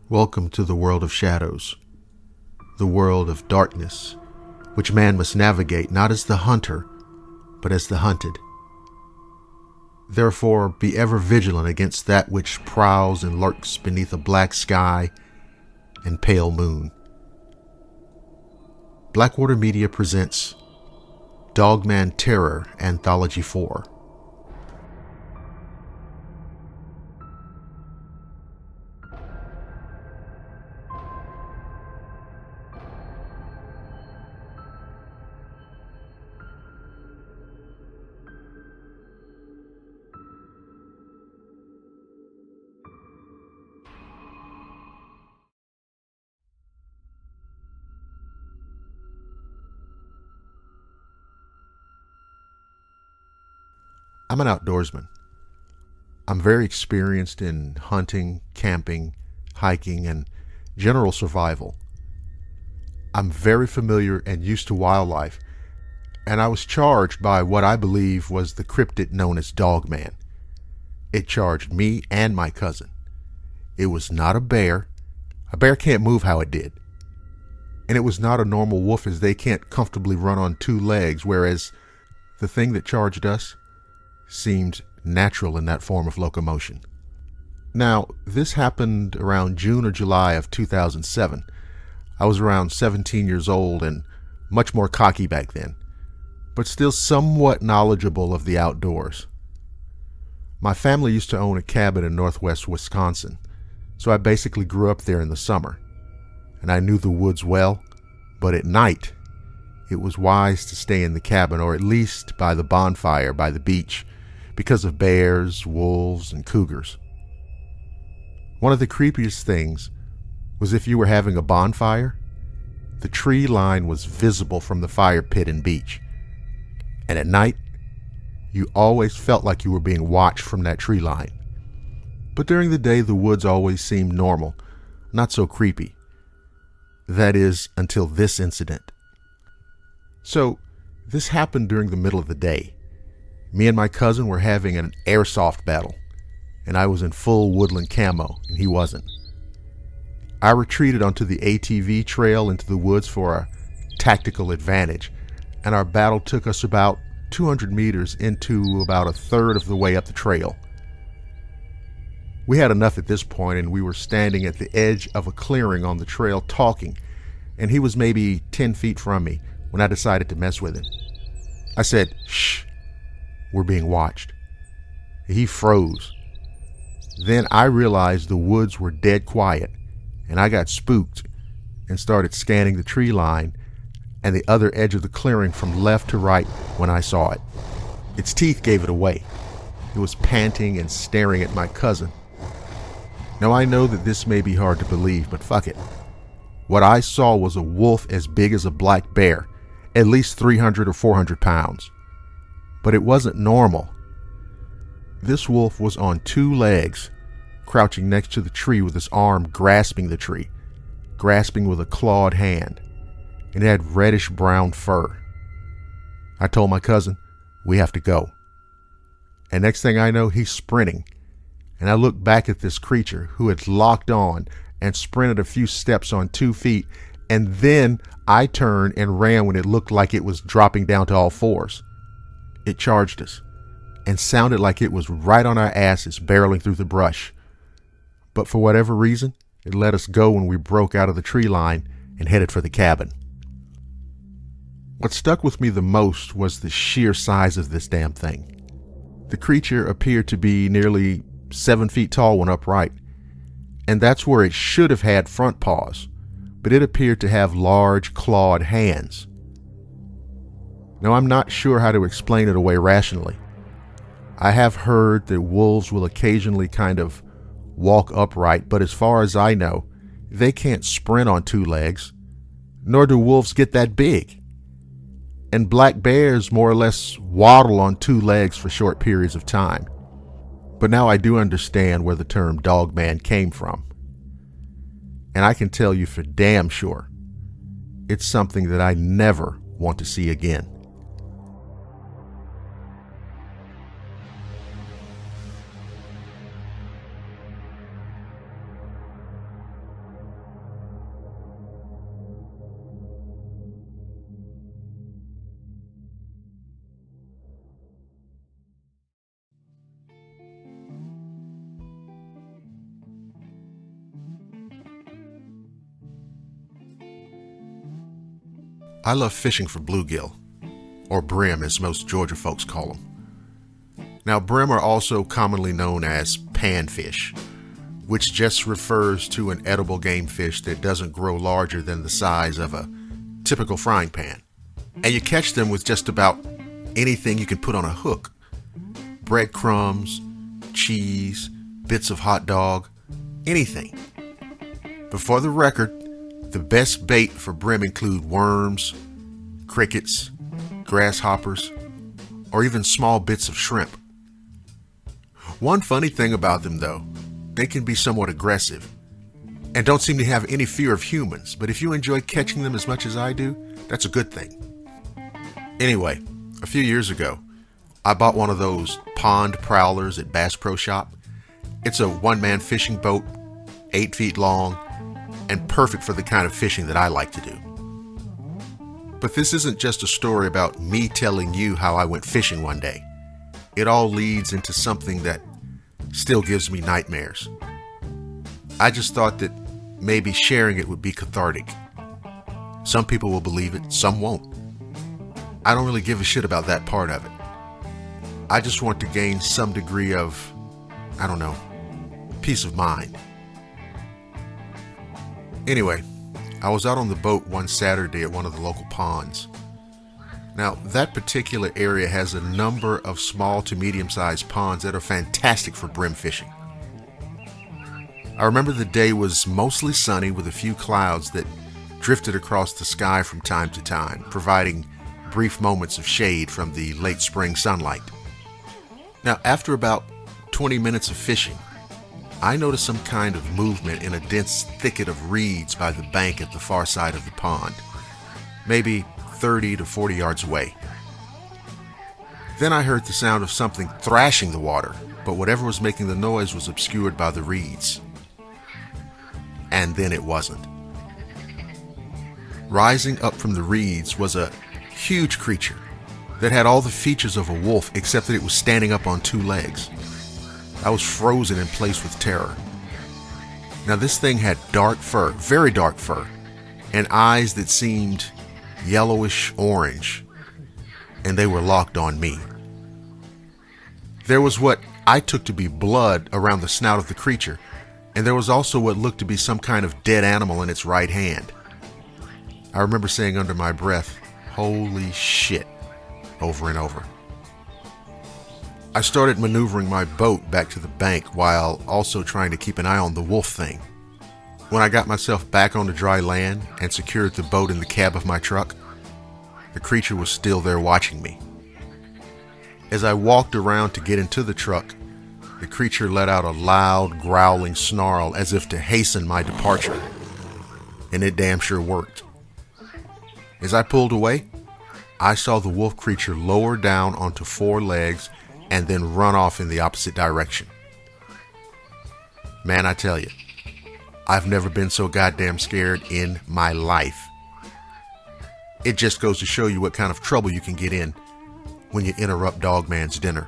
Welcome to the world of shadows, the world of darkness, which man must navigate not as the hunter, but as the hunted. Therefore, be ever vigilant against that which prowls and lurks beneath a black sky and pale moon. Blackwater Media presents Dogman Terror Anthology 4. I'm an outdoorsman. I'm very experienced in hunting, camping, hiking, and general survival. I'm very familiar and used to wildlife, and I was charged by what I believe was the cryptid known as Dogman. It charged me and my cousin. It was not a bear. A bear can't move how it did. And it was not a normal wolf, as they can't comfortably run on two legs, whereas the thing that charged us seemed natural in that form of locomotion. Now, this happened around June or July of 2007. I was around 17 years old and much more cocky back then, but still somewhat knowledgeable of the outdoors. My family used to own a cabin in northwest Wisconsin, so I basically grew up there in the summer, and I knew the woods well, but at night, it was wise to stay in the cabin, or at least by the bonfire by the beach, because of bears, wolves, and cougars. One of the creepiest things was if you were having a bonfire, the tree line was visible from the fire pit and beach. And at night, you always felt like you were being watched from that tree line. But during the day, the woods always seemed normal, not so creepy. That is, until this incident. So, this happened during the middle of the day. Me and my cousin were having an airsoft battle, and I was in full woodland camo, and he wasn't. I retreated onto the ATV trail into the woods for a tactical advantage, and our battle took us about 200 meters into about a third of the way up the trail. We had enough at this point, and we were standing at the edge of a clearing on the trail talking, and he was maybe 10 feet from me when I decided to mess with him. I said, "Shh. We're being watched." He froze. Then I realized the woods were dead quiet, and I got spooked and started scanning the tree line and the other edge of the clearing from left to right when I saw it. Its teeth gave it away. It was panting and staring at my cousin. Now I know that this may be hard to believe, but fuck it. What I saw was a wolf as big as a black bear, at least 300 or 400 pounds. But it wasn't normal. This wolf was on two legs, crouching next to the tree with his arm grasping the tree, grasping with a clawed hand, and it had reddish brown fur. I told my cousin, "We have to go." And next thing I know, he's sprinting, and I looked back at this creature who had locked on and sprinted a few steps on 2 feet, and then I turned and ran when it looked like it was dropping down to all fours. It charged us and sounded like it was right on our asses barreling through the brush. But for whatever reason, it let us go when we broke out of the tree line and headed for the cabin. What stuck with me the most was the sheer size of this damn thing. The creature appeared to be nearly 7 feet tall when upright, and that's where it should have had front paws, but it appeared to have large clawed hands. Now, I'm not sure how to explain it away rationally. I have heard that wolves will occasionally kind of walk upright, but as far as I know, they can't sprint on two legs, nor do wolves get that big. And black bears more or less waddle on two legs for short periods of time. But now I do understand where the term Dogman came from. And I can tell you for damn sure, it's something that I never want to see again. I love fishing for bluegill, or brim as most Georgia folks call them. Now, brim are also commonly known as panfish, which just refers to an edible game fish that doesn't grow larger than the size of a typical frying pan. And you catch them with just about anything you can put on a hook. Breadcrumbs, cheese, bits of hot dog, anything. But for the record, the best bait for brim include worms, crickets, grasshoppers, or even small bits of shrimp. One funny thing about them, though, they can be somewhat aggressive and don't seem to have any fear of humans, but if you enjoy catching them as much as I do, that's a good thing. Anyway, a few years ago, I bought one of those pond prowlers at Bass Pro Shop. It's a one-man fishing boat, 8 feet long, and perfect for the kind of fishing that I like to do. But this isn't just a story about me telling you how I went fishing one day. It all leads into something that still gives me nightmares. I just thought that maybe sharing it would be cathartic. Some people will believe it, some won't. I don't really give a shit about that part of it. I just want to gain some degree of, peace of mind. Anyway, I was out on the boat one Saturday at one of the local ponds. Now, that particular area has a number of small to medium-sized ponds that are fantastic for brim fishing. I remember the day was mostly sunny with a few clouds that drifted across the sky from time to time, providing brief moments of shade from the late spring sunlight. Now, after about 20 minutes of fishing, I noticed some kind of movement in a dense thicket of reeds by the bank at the far side of the pond, maybe 30 to 40 yards away. Then I heard the sound of something thrashing the water, but whatever was making the noise was obscured by the reeds. And then it wasn't. Rising up from the reeds was a huge creature that had all the features of a wolf except that it was standing up on 2 legs. I was frozen in place with terror. Now this thing had dark fur, very dark fur, and eyes that seemed yellowish orange, and they were locked on me. There was what I took to be blood around the snout of the creature, and there was also what looked to be some kind of dead animal in its right hand. I remember saying under my breath, "Holy shit," over and over. I started maneuvering my boat back to the bank while also trying to keep an eye on the wolf thing. When I got myself back onto dry land and secured the boat in the cab of my truck, the creature was still there watching me. As I walked around to get into the truck, the creature let out a loud, growling snarl as if to hasten my departure. And it damn sure worked. As I pulled away, I saw the wolf creature lower down onto 4 legs and then run off in the opposite direction. Man, I tell you, I've never been so goddamn scared in my life. It just goes to show you what kind of trouble you can get in when you interrupt Dogman's dinner.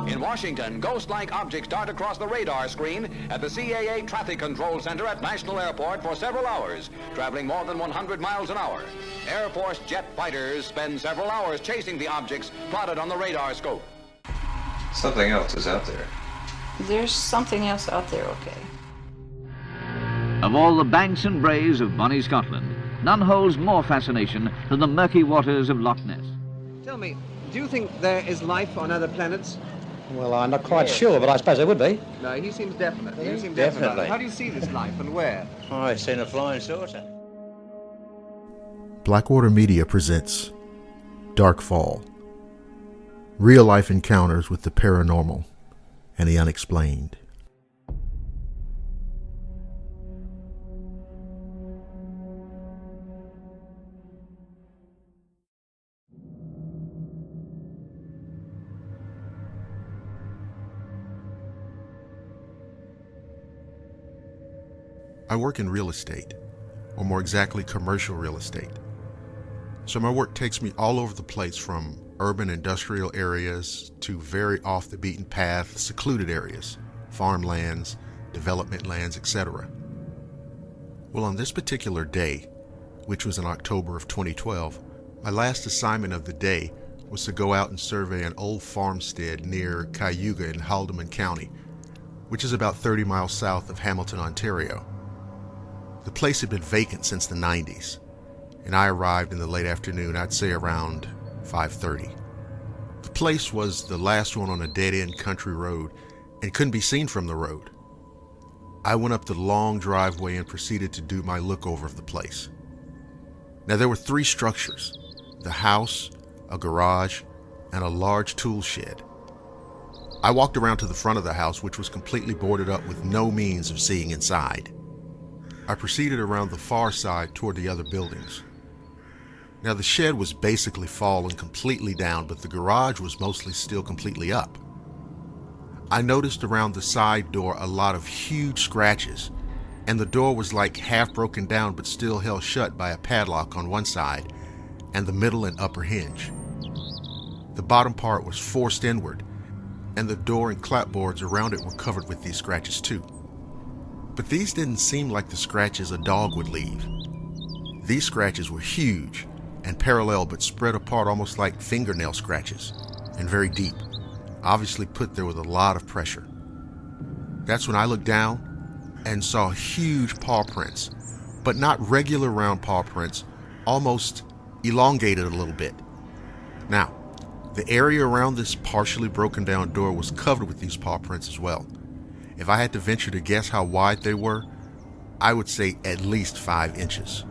In Washington, ghost-like objects dart across the radar screen at the CAA Traffic Control Center at National Airport for several hours, traveling more than 100 miles an hour. Air Force jet fighters spend several hours chasing the objects plotted on the radar scope. Something else is out there. There's something else out there, okay. Of all the banks and braes of bonny Scotland, none holds more fascination than the murky waters of Loch Ness. Tell me, do you think there is life on other planets? Well, I'm not quite sure, but I suppose there would be. No, he seems definite. You seem Definitely. definite. How do you see this life and where? Oh, I've seen a flying saucer. Blackwater Media presents Dark Fall. Real-life encounters with the paranormal and the unexplained. I work in real estate, or more exactly commercial real estate. So my work takes me all over the place, from urban industrial areas to very off the beaten path, secluded areas, farmlands, development lands, etc. Well, on this particular day, which was in October of 2012, my last assignment of the day was to go out and survey an old farmstead near Cayuga in Haldimand County, which is about 30 miles south of Hamilton, Ontario. The place had been vacant since the 90s, and I arrived in the late afternoon, I'd say around 5:30. The place was the last one on a dead-end country road and couldn't be seen from the road. I went up the long driveway and proceeded to do my look over of the place. Now, there were 3 structures: the house, a garage, and a large tool shed. I walked around to the front of the house, which was completely boarded up with no means of seeing inside. I proceeded around the far side toward the other buildings. Now, the shed was basically fallen completely down, but the garage was mostly still completely up. I noticed around the side door a lot of huge scratches, and the door was like half broken down but still held shut by a padlock on one side and the middle and upper hinge. The bottom part was forced inward, and the door and clapboards around it were covered with these scratches too. But these didn't seem like the scratches a dog would leave. These scratches were huge and parallel, but spread apart almost like fingernail scratches, and very deep, obviously put there with a lot of pressure. That's when I looked down and saw huge paw prints, but not regular round paw prints, almost elongated a little bit. Now, the area around this partially broken down door was covered with these paw prints as well. If I had to venture to guess how wide they were, I would say at least 5 inches.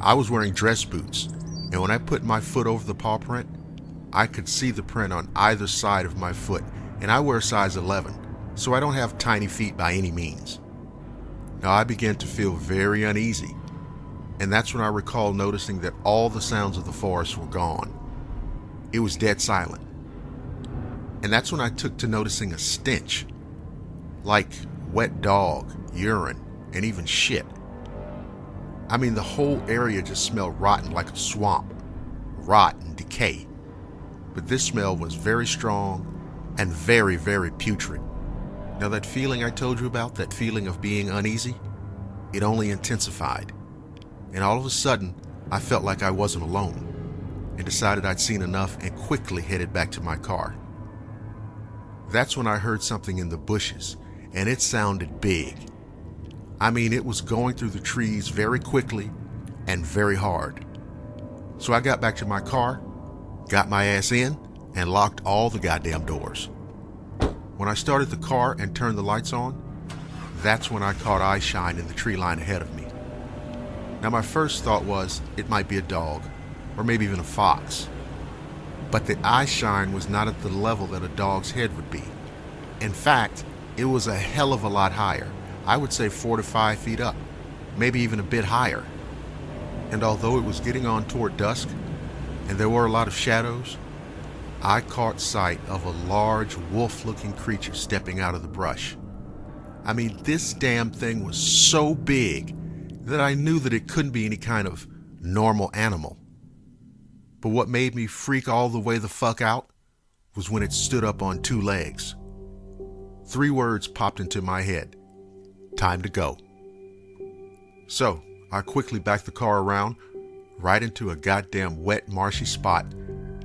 I was wearing dress boots, and when I put my foot over the paw print, I could see the print on either side of my foot, and I wear a size 11, so I don't have tiny feet by any means. Now, I began to feel very uneasy, and that's when I recall noticing that all the sounds of the forest were gone. It was dead silent. And that's when I took to noticing a stench, like wet dog, urine, and even shit. I mean, the whole area just smelled rotten, like a swamp, rot and decay. But this smell was very strong and very, very putrid. Now, that feeling I told you about, that feeling of being uneasy, it only intensified. And all of a sudden, I felt like I wasn't alone, and decided I'd seen enough and quickly headed back to my car. That's when I heard something in the bushes, and it sounded big. I mean, it was going through the trees very quickly and very hard. So I got back to my car, got my ass in, and locked all the goddamn doors. When I started the car and turned the lights on, that's when I caught eye shine in the tree line ahead of me. Now, my first thought was it might be a dog, or maybe even a fox. But the eye shine was not at the level that a dog's head would be. In fact, it was a hell of a lot higher. I would say 4 to 5 feet up, maybe even a bit higher. And although it was getting on toward dusk, and there were a lot of shadows, I caught sight of a large wolf-looking creature stepping out of the brush. I mean, this damn thing was so big that I knew that it couldn't be any kind of normal animal. But what made me freak all the way the fuck out was when it stood up on 2 legs. 3 words popped into my head: time to go. So I quickly backed the car around right into a goddamn wet, marshy spot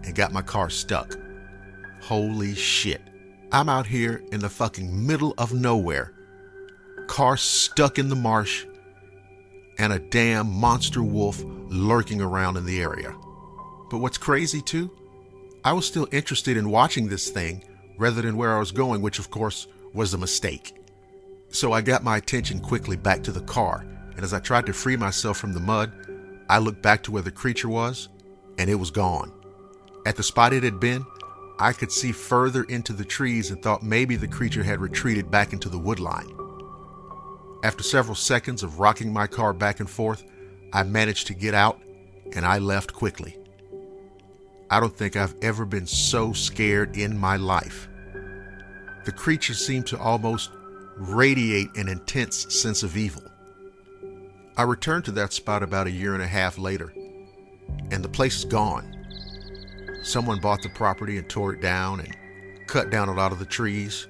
and got my car stuck. Holy shit. I'm out here in the fucking middle of nowhere, car stuck in the marsh, and a damn monster wolf lurking around in the area. But what's crazy too, I was still interested in watching this thing rather than where I was going, which of course was a mistake. So I got my attention quickly back to the car, and as I tried to free myself from the mud, I looked back to where the creature was, and it was gone. At the spot it had been, I could see further into the trees and thought maybe the creature had retreated back into the wood line. After several seconds of rocking my car back and forth, I managed to get out, and I left quickly. I don't think I've ever been so scared in my life. The creature seemed to almost radiate an intense sense of evil. I returned to that spot about a year and a half later, and the place is gone. Someone bought the property and tore it down and cut down a lot of the trees.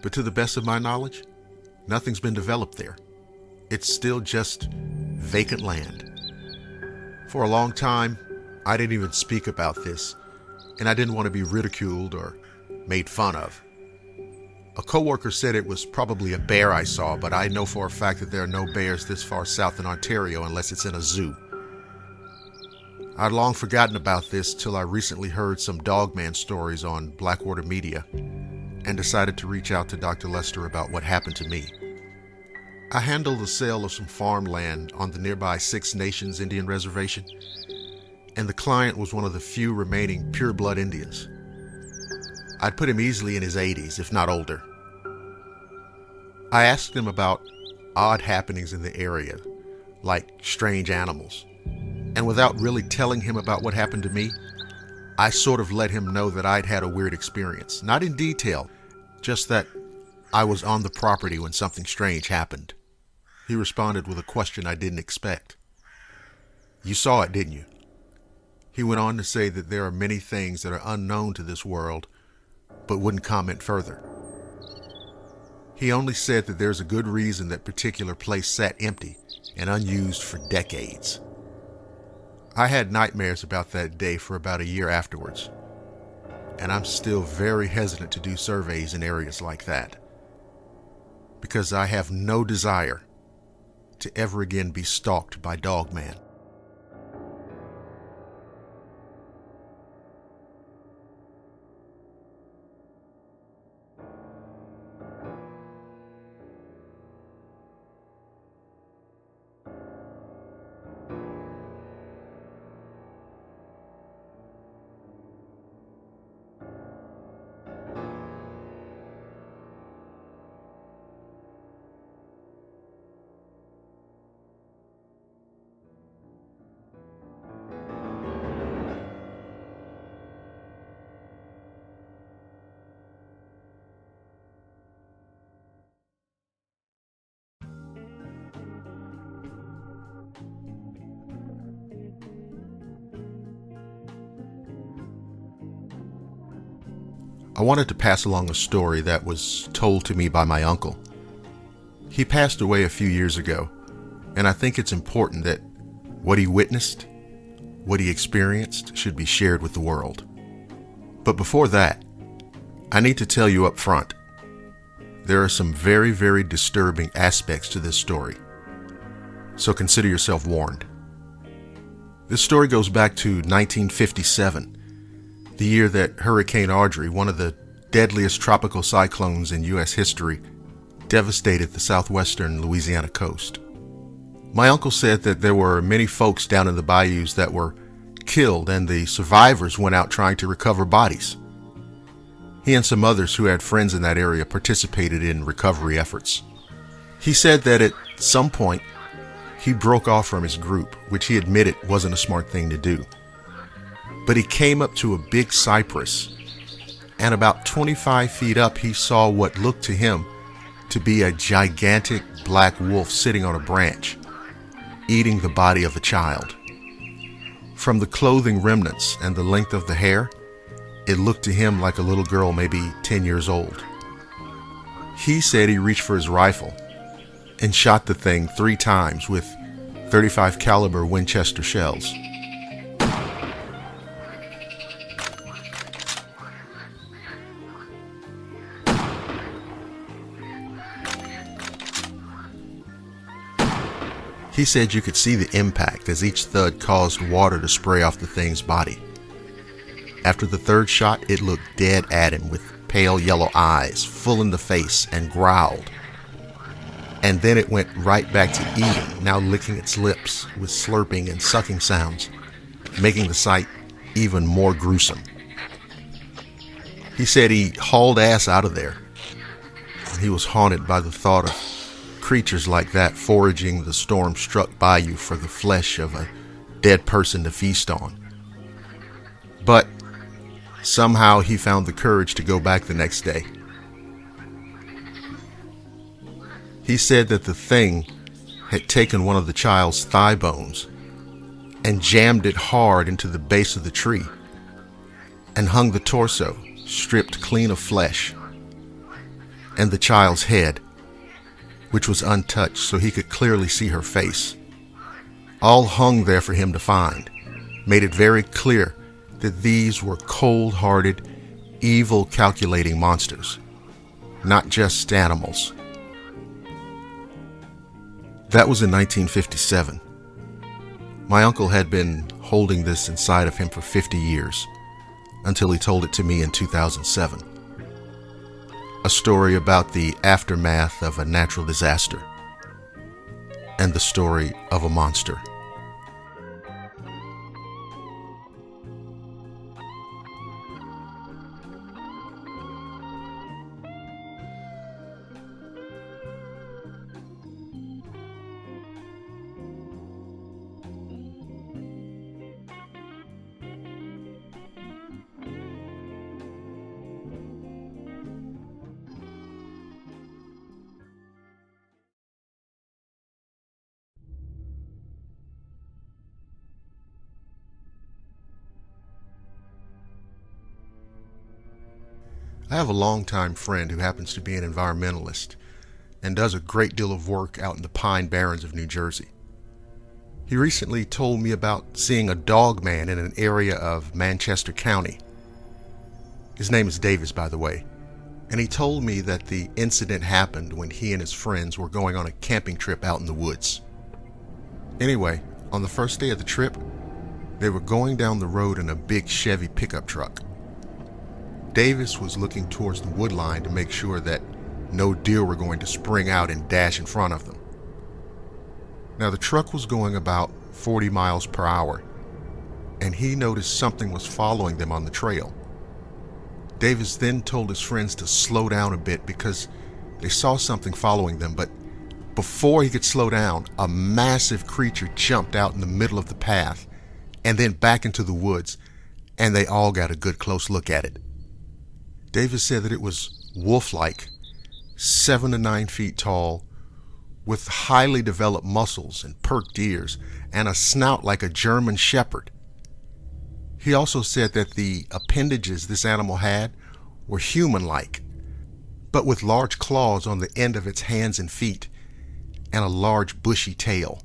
But to the best of my knowledge, nothing's been developed there. It's still just vacant land. For a long time, I didn't even speak about this, and I didn't want to be ridiculed or made fun of. A coworker said it was probably a bear I saw, but I know for a fact that there are no bears this far south in Ontario unless it's in a zoo. I'd long forgotten about this till I recently heard some Dogman stories on Blackwater media and decided to reach out to Dr. Lester about what happened to me. I handled the sale of some farmland on the nearby Six Nations Indian Reservation, and the client was one of the few remaining pure-blood Indians. I'd put him easily in his 80s, if not older. I asked him about odd happenings in the area, like strange animals. And without really telling him about what happened to me, I sort of let him know that I'd had a weird experience. Not in detail, just that I was on the property when something strange happened. He responded with a question I didn't expect. "You saw it, didn't you?" He went on to say that there are many things that are unknown to this world, but wouldn't comment further. He only said that there's a good reason that particular place sat empty and unused for decades. I had nightmares about that day for about a year afterwards, and I'm still very hesitant to do surveys in areas like that, because I have no desire to ever again be stalked by Dogman. I wanted to pass along a story that was told to me by my uncle. He passed away a few years ago, and I think it's important that what he witnessed, what he experienced, should be shared with the world. But before that, I need to tell you up front, there are some very, very disturbing aspects to this story. So consider yourself warned. This story goes back to 1957, the year that Hurricane Audrey, one of the deadliest tropical cyclones in U.S. history, devastated the southwestern Louisiana coast. My uncle said that there were many folks down in the bayous that were killed, and the survivors went out trying to recover bodies. He and some others who had friends in that area participated in recovery efforts. He said that at some point, he broke off from his group, which he admitted wasn't a smart thing to do. But he came up to a big cypress, and about 25 feet up, he saw what looked to him to be a gigantic black wolf sitting on a branch, eating the body of a child. From the clothing remnants and the length of the hair, it looked to him like a little girl, maybe 10 years old. He said he reached for his rifle and shot the thing 3 times with .35 caliber Winchester shells. He said you could see the impact as each thud caused water to spray off the thing's body. After the 3rd shot, it looked dead at him with pale yellow eyes, full in the face, and growled. And then it went right back to eating, now licking its lips with slurping and sucking sounds, making the sight even more gruesome. He said he hauled ass out of there. He was haunted by the thought of creatures like that foraging the storm-struck bayou for the flesh of a dead person to feast on. But somehow he found the courage to go back the next day. He said that the thing had taken one of the child's thigh bones and jammed it hard into the base of the tree and hung the torso, stripped clean of flesh, and the child's head, which was untouched so he could clearly see her face, all hung there for him to find, made it very clear that these were cold-hearted, evil, calculating monsters, not just animals. That was in 1957. My uncle had been holding this inside of him for 50 years, until he told it to me in 2007. A story about the aftermath of a natural disaster, and the story of a monster. I have a longtime friend who happens to be an environmentalist and does a great deal of work out in the Pine Barrens of New Jersey. He recently told me about seeing a Dogman in an area of Manchester County. His name is Davis, by the way, and he told me that the incident happened when he and his friends were going on a camping trip out in the woods. Anyway, on the first day of the trip, they were going down the road in a big Chevy pickup truck. Davis was looking towards the wood line to make sure that no deer were going to spring out and dash in front of them. Now, the truck was going about 40 miles per hour, and he noticed something was following them on the trail. Davis then told his friends to slow down a bit because they saw something following them, but before he could slow down, a massive creature jumped out in the middle of the path and then back into the woods, and they all got a good close look at it. Davis said that it was wolf-like, 7 to 9 feet tall, with highly developed muscles and perked ears, and a snout like a German shepherd. He also said that the appendages this animal had were human-like, but with large claws on the end of its hands and feet, and a large bushy tail.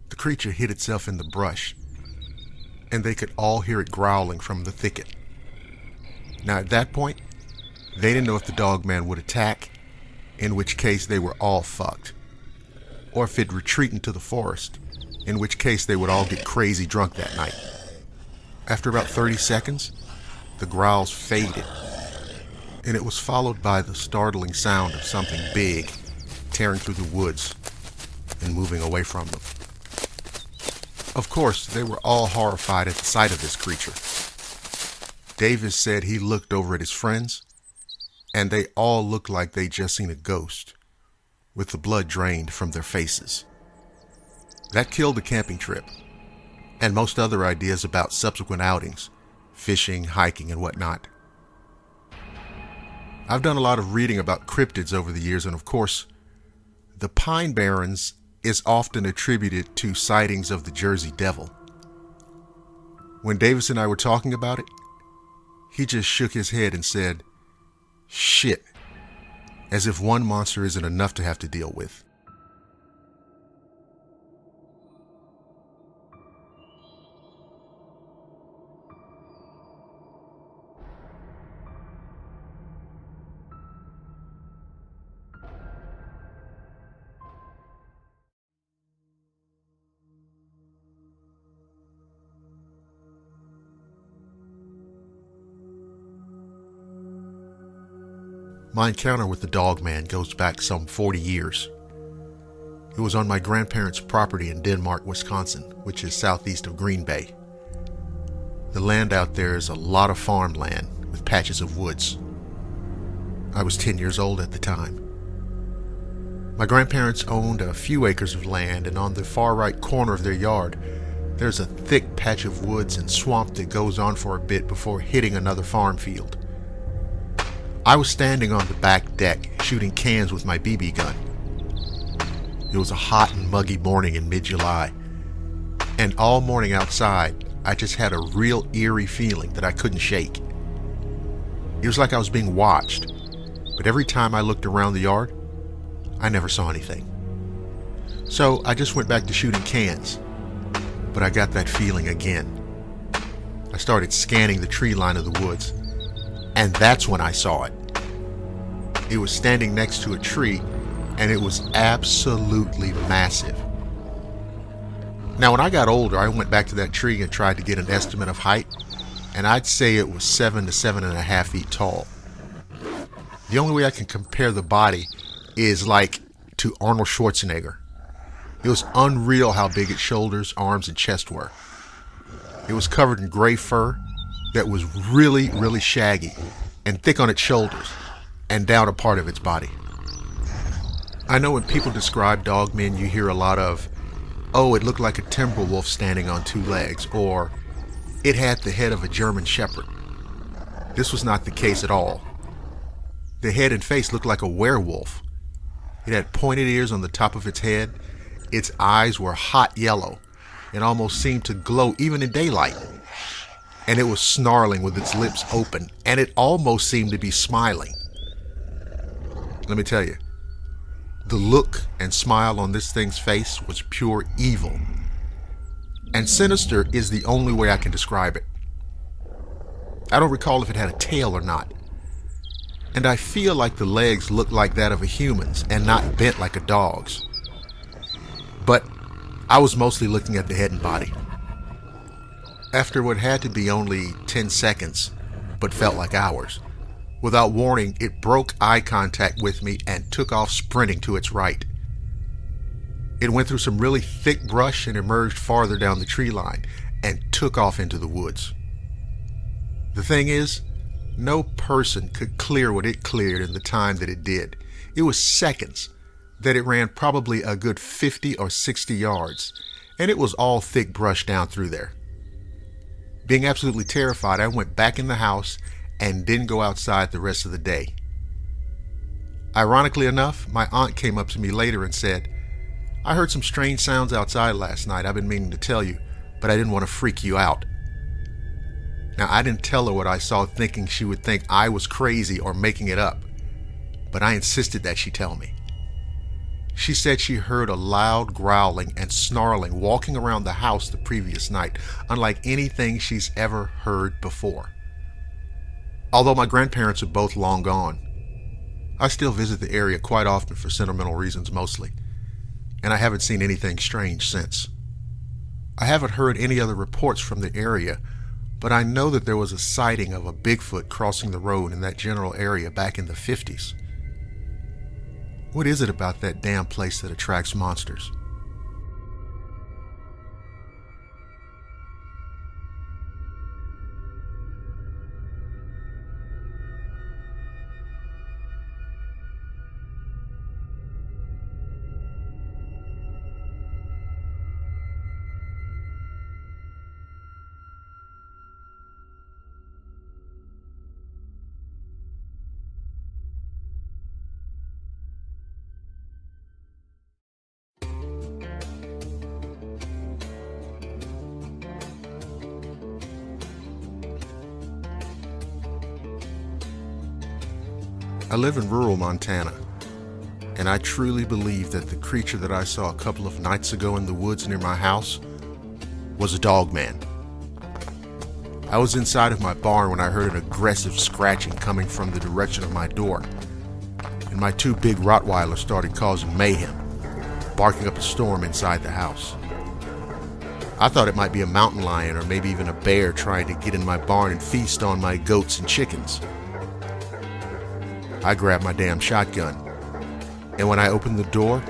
The creature hid itself in the brush, and they could all hear it growling from the thicket. Now, at that point, they didn't know if the Dogman would attack, in which case they were all fucked, or if it'd retreat into the forest, in which case they would all get crazy drunk that night. After about 30 seconds, the growls faded, and it was followed by the startling sound of something big tearing through the woods and moving away from them. Of course, they were all horrified at the sight of this creature. Davis said he looked over at his friends, and they all looked like they'd just seen a ghost, with the blood drained from their faces. That killed the camping trip, and most other ideas about subsequent outings, fishing, hiking, and whatnot. I've done a lot of reading about cryptids over the years, and of course, the Pine Barrens is often attributed to sightings of the Jersey Devil. When Davis and I were talking about it, he just shook his head and said, "Shit," as if one monster isn't enough to have to deal with. My encounter with the Dogman goes back some 40 years. It was on my grandparents' property in Denmark, Wisconsin, which is southeast of Green Bay. The land out there is a lot of farmland with patches of woods. I was 10 years old at the time. My grandparents owned a few acres of land, and on the far right corner of their yard, there's a thick patch of woods and swamp that goes on for a bit before hitting another farm field. I was standing on the back deck shooting cans with my BB gun. It was a hot and muggy morning in mid-July. And all morning outside, I just had a real eerie feeling that I couldn't shake. It was like I was being watched, but every time I looked around the yard, I never saw anything. So I just went back to shooting cans, but I got that feeling again. I started scanning the tree line of the woods, and that's when I saw it. It was standing next to a tree, and it was absolutely massive. Now, when I got older, I went back to that tree and tried to get an estimate of height, and I'd say it was 7 to 7.5 feet tall. The only way I can compare the body is like to Arnold Schwarzenegger. It was unreal how big its shoulders, arms, and chest were. It was covered in gray fur that was really, really shaggy and thick on its shoulders and down a part of its body. I know when people describe dogmen, you hear a lot of, "Oh, it looked like a timber wolf standing on 2 legs," or "It had the head of a German shepherd." This was not the case at all. The head and face looked like a werewolf. It had pointed ears on the top of its head. Its eyes were hot yellow and almost seemed to glow even in daylight. And it was snarling with its lips open, and it almost seemed to be smiling. Let me tell you, the look and smile on this thing's face was pure evil. And sinister is the only way I can describe it. I don't recall if it had a tail or not. And I feel like the legs looked like that of a human's and not bent like a dog's. But I was mostly looking at the head and body. After what had to be only 10 seconds, but felt like hours, without warning, it broke eye contact with me and took off sprinting to its right. It went through some really thick brush and emerged farther down the tree line and took off into the woods. The thing is, no person could clear what it cleared in the time that it did. It was seconds that it ran probably a good 50 or 60 yards, and it was all thick brush down through there. Being absolutely terrified, I went back in the house and didn't go outside the rest of the day. Ironically enough, my aunt came up to me later and said, "I heard some strange sounds outside last night. I've been meaning to tell you, but I didn't want to freak you out." Now, I didn't tell her what I saw, thinking she would think I was crazy or making it up, but I insisted that she tell me. She said she heard a loud growling and snarling walking around the house the previous night, unlike anything she's ever heard before. Although my grandparents are both long gone, I still visit the area quite often for sentimental reasons mostly, and I haven't seen anything strange since. I haven't heard any other reports from the area, but I know that there was a sighting of a Bigfoot crossing the road in that general area back in the 50s. What is it about that damn place that attracts monsters? I live in rural Montana, and I truly believe that the creature that I saw a couple of nights ago in the woods near my house was a dogman. I was inside of my barn when I heard an aggressive scratching coming from the direction of my door, and my 2 big Rottweilers started causing mayhem, barking up a storm inside the house. I thought it might be a mountain lion or maybe even a bear trying to get in my barn and feast on my goats and chickens. I grabbed my damn shotgun, and when I opened the door,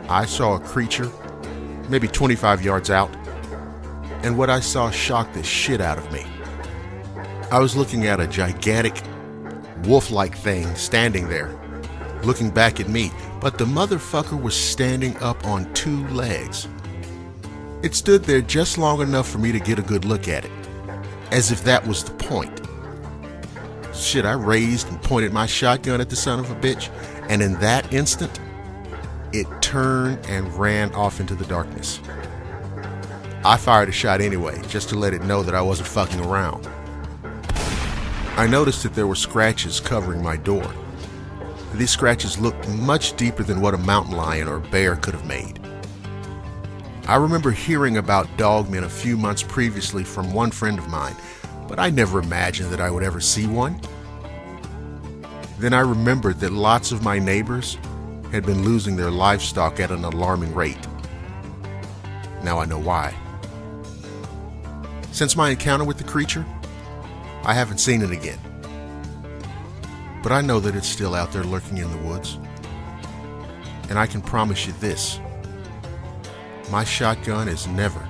I saw a creature, maybe 25 yards out, and what I saw shocked the shit out of me. I was looking at a gigantic, wolf-like thing standing there, looking back at me, but the motherfucker was standing up on 2 legs. It stood there just long enough for me to get a good look at it, as if that was the point. Shit, I raised and pointed my shotgun at the son of a bitch, and in that instant, it turned and ran off into the darkness. I fired a shot anyway, just to let it know that I wasn't fucking around. I noticed that there were scratches covering my door. These scratches looked much deeper than what a mountain lion or bear could have made. I remember hearing about dogmen a few months previously from one friend of mine, but I never imagined that I would ever see one. Then I remembered that lots of my neighbors had been losing their livestock at an alarming rate. Now I know why. Since my encounter with the creature, I haven't seen it again. But I know that it's still out there lurking in the woods. And I can promise you this: my shotgun is never,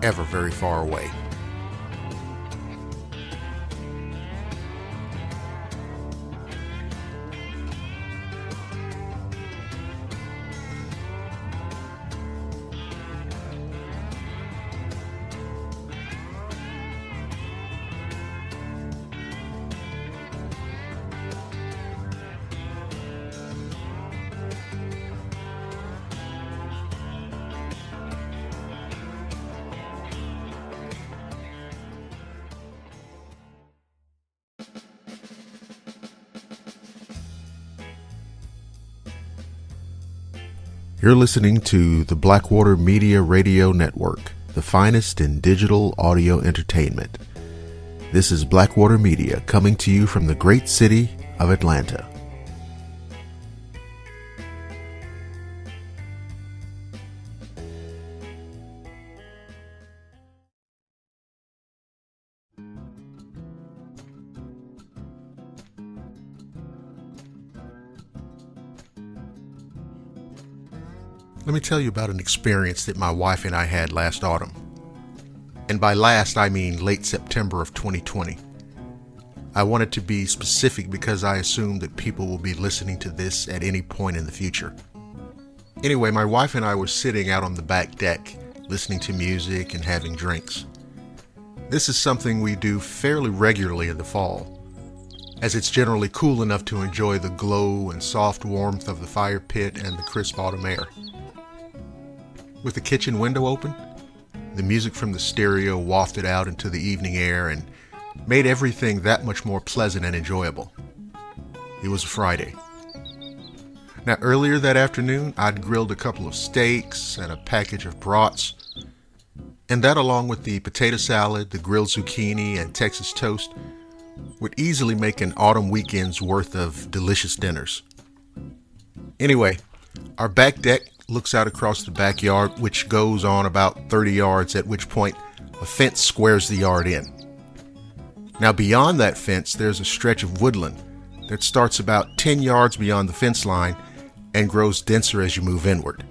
ever very far away. You're listening to the Blackwater Media Radio Network, the finest in digital audio entertainment. This is Blackwater Media coming to you from the great city of Atlanta. Let me tell you about an experience that my wife and I had last autumn. And by last, I mean late September of 2020. I wanted to be specific because I assume that people will be listening to this at any point in the future. Anyway, my wife and I were sitting out on the back deck, listening to music and having drinks. This is something we do fairly regularly in the fall, as it's generally cool enough to enjoy the glow and soft warmth of the fire pit and the crisp autumn air. With the kitchen window open, the music from the stereo wafted out into the evening air and made everything that much more pleasant and enjoyable. It was a Friday. Now, earlier that afternoon, I'd grilled a couple of steaks and a package of brats, and that, along with the potato salad, the grilled zucchini, and Texas toast, would easily make an autumn weekend's worth of delicious dinners. Anyway, our back deck looks out across the backyard, which goes on about 30 yards, at which point a fence squares the yard in. Now, beyond that fence, there's a stretch of woodland that starts about 10 yards beyond the fence line and grows denser as you move inward.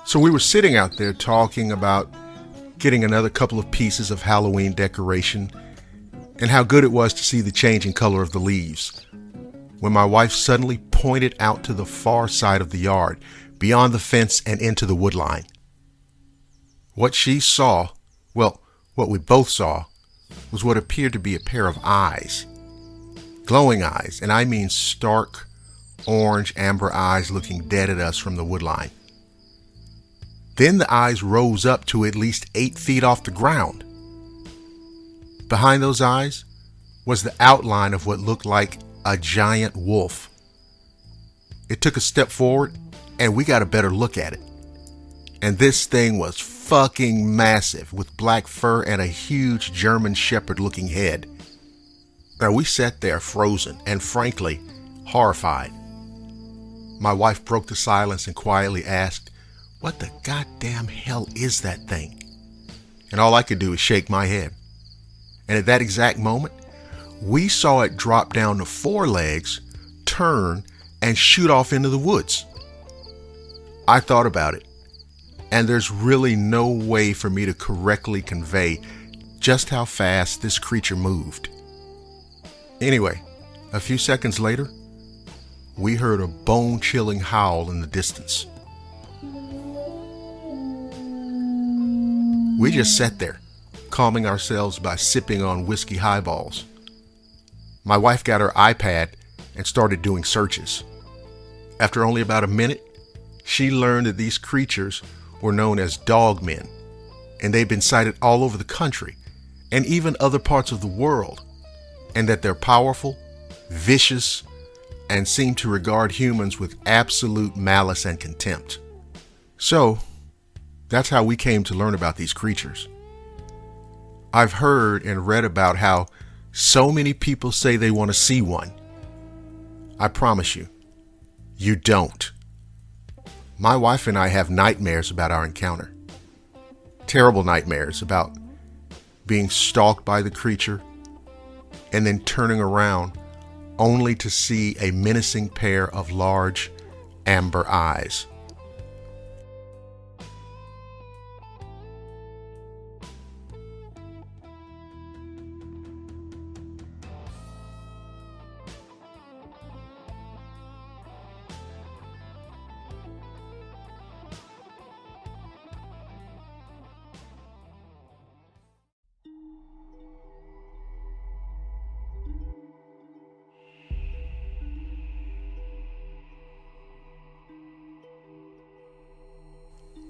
So we were sitting out there talking about getting another couple of pieces of Halloween decoration and how good it was to see the changing color of the leaves, when my wife suddenly pointed out to the far side of the yard, beyond the fence and into the wood line. What she saw, well, what we both saw, was what appeared to be a pair of eyes. Glowing eyes, and I mean stark, orange, amber eyes looking dead at us from the wood line. Then the eyes rose up to at least 8 feet off the ground. Behind those eyes was the outline of what looked like a giant wolf. It took a step forward and we got a better look at it. And this thing was fucking massive, with black fur and a huge German shepherd looking head. Now we sat there frozen and frankly horrified. My wife broke the silence and quietly asked, "What the goddamn hell is that thing?" And all I could do was shake my head. And at that exact moment, we saw it drop down to 4 legs, turn, and shoot off into the woods. I thought about it, and there's really no way for me to correctly convey just how fast this creature moved. Anyway, a few seconds later, we heard a bone-chilling howl in the distance. We just sat there, calming ourselves by sipping on whiskey highballs. My wife got her iPad and started doing searches. After only about a minute, she learned that these creatures were known as dogmen, and they've been sighted all over the country and even other parts of the world, and that they're powerful, vicious, and seem to regard humans with absolute malice and contempt. So, that's how we came to learn about these creatures. I've heard and read about how so many people say they want to see one. I promise you, you don't. My wife and I have nightmares about our encounter. Terrible nightmares about being stalked by the creature and then turning around only to see a menacing pair of large amber eyes.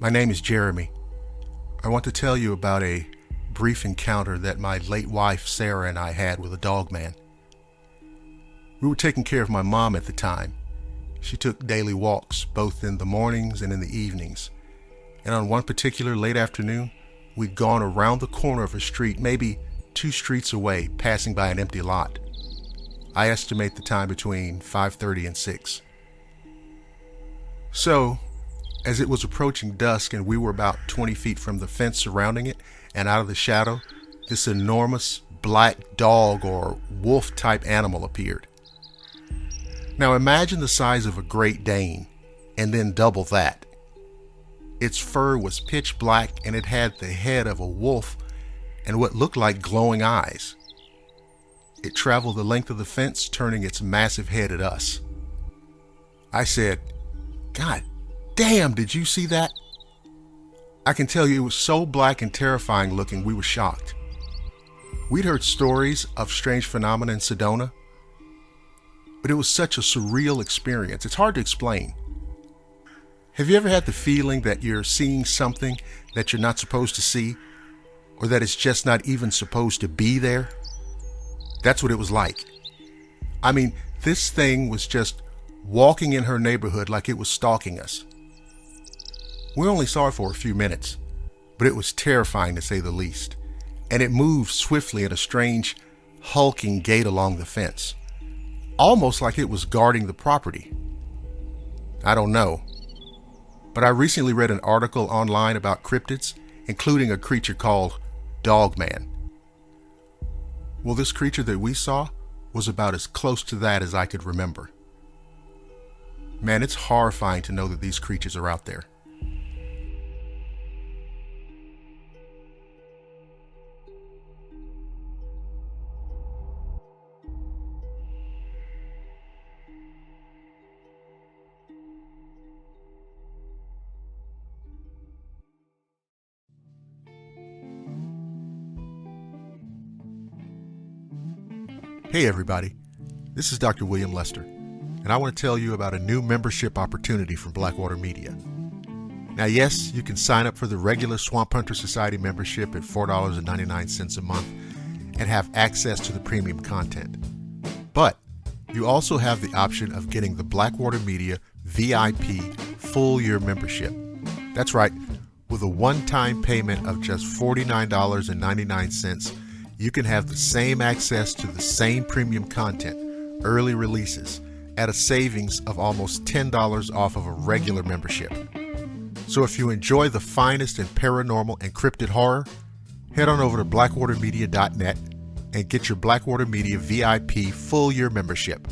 My name is Jeremy. I want to tell you about a brief encounter that my late wife Sarah and I had with a dogman. We were taking care of my mom at the time. She took daily walks both in the mornings and in the evenings. And on one particular late afternoon, we'd gone around the corner of a street, maybe 2 streets away, passing by an empty lot. I estimate the time between 5:30 and 6. So, as it was approaching dusk and we were about 20 feet from the fence surrounding it and out of the shadow, this enormous black dog or wolf type animal appeared. Now imagine the size of a Great Dane and then double that. Its fur was pitch black and it had the head of a wolf and what looked like glowing eyes. It traveled the length of the fence, turning its massive head at us. I said, "God damn, did you see that?" I can tell you it was so black and terrifying looking, we were shocked. We'd heard stories of strange phenomena in Sedona, but it was such a surreal experience. It's hard to explain. Have you ever had the feeling that you're seeing something that you're not supposed to see, or that it's just not even supposed to be there? That's what it was like. I mean, this thing was just walking in her neighborhood like it was stalking us. We only saw it for a few minutes, but it was terrifying to say the least, and it moved swiftly at a strange, hulking gait along the fence, almost like it was guarding the property. I don't know, but I recently read an article online about cryptids, including a creature called Dogman. Well, this creature that we saw was about as close to that as I could remember. Man, it's horrifying to know that these creatures are out there. Hey everybody, this is Dr. William Lester, and I want to tell you about a new membership opportunity from Blackwater Media. Now yes, you can sign up for the regular Swamp Hunter Society membership at $4.99 a month and have access to the premium content. But you also have the option of getting the Blackwater Media VIP full year membership. That's right, with a one-time payment of just $49.99, you can have the same access to the same premium content, early releases, at a savings of almost $10 off of a regular membership. So if you enjoy the finest in paranormal and cryptid horror, head on over to blackwatermedia.net and get your Blackwater Media VIP full year membership.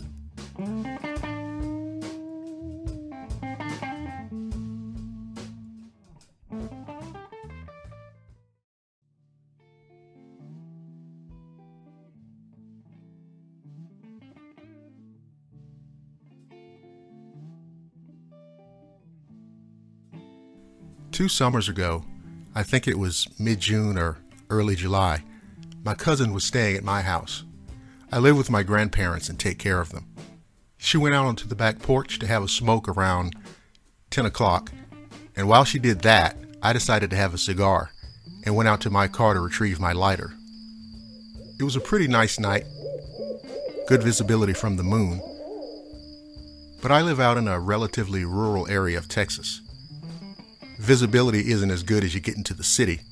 Two summers ago, I think it was mid-June or early July, my cousin was staying at my house. I live with my grandparents and take care of them. She went out onto the back porch to have a smoke around 10 o'clock, and while she did that, I decided to have a cigar and went out to my car to retrieve my lighter. It was a pretty nice night, good visibility from the moon, but I live out in a relatively rural area of Texas. Visibility isn't as good as you get into the city.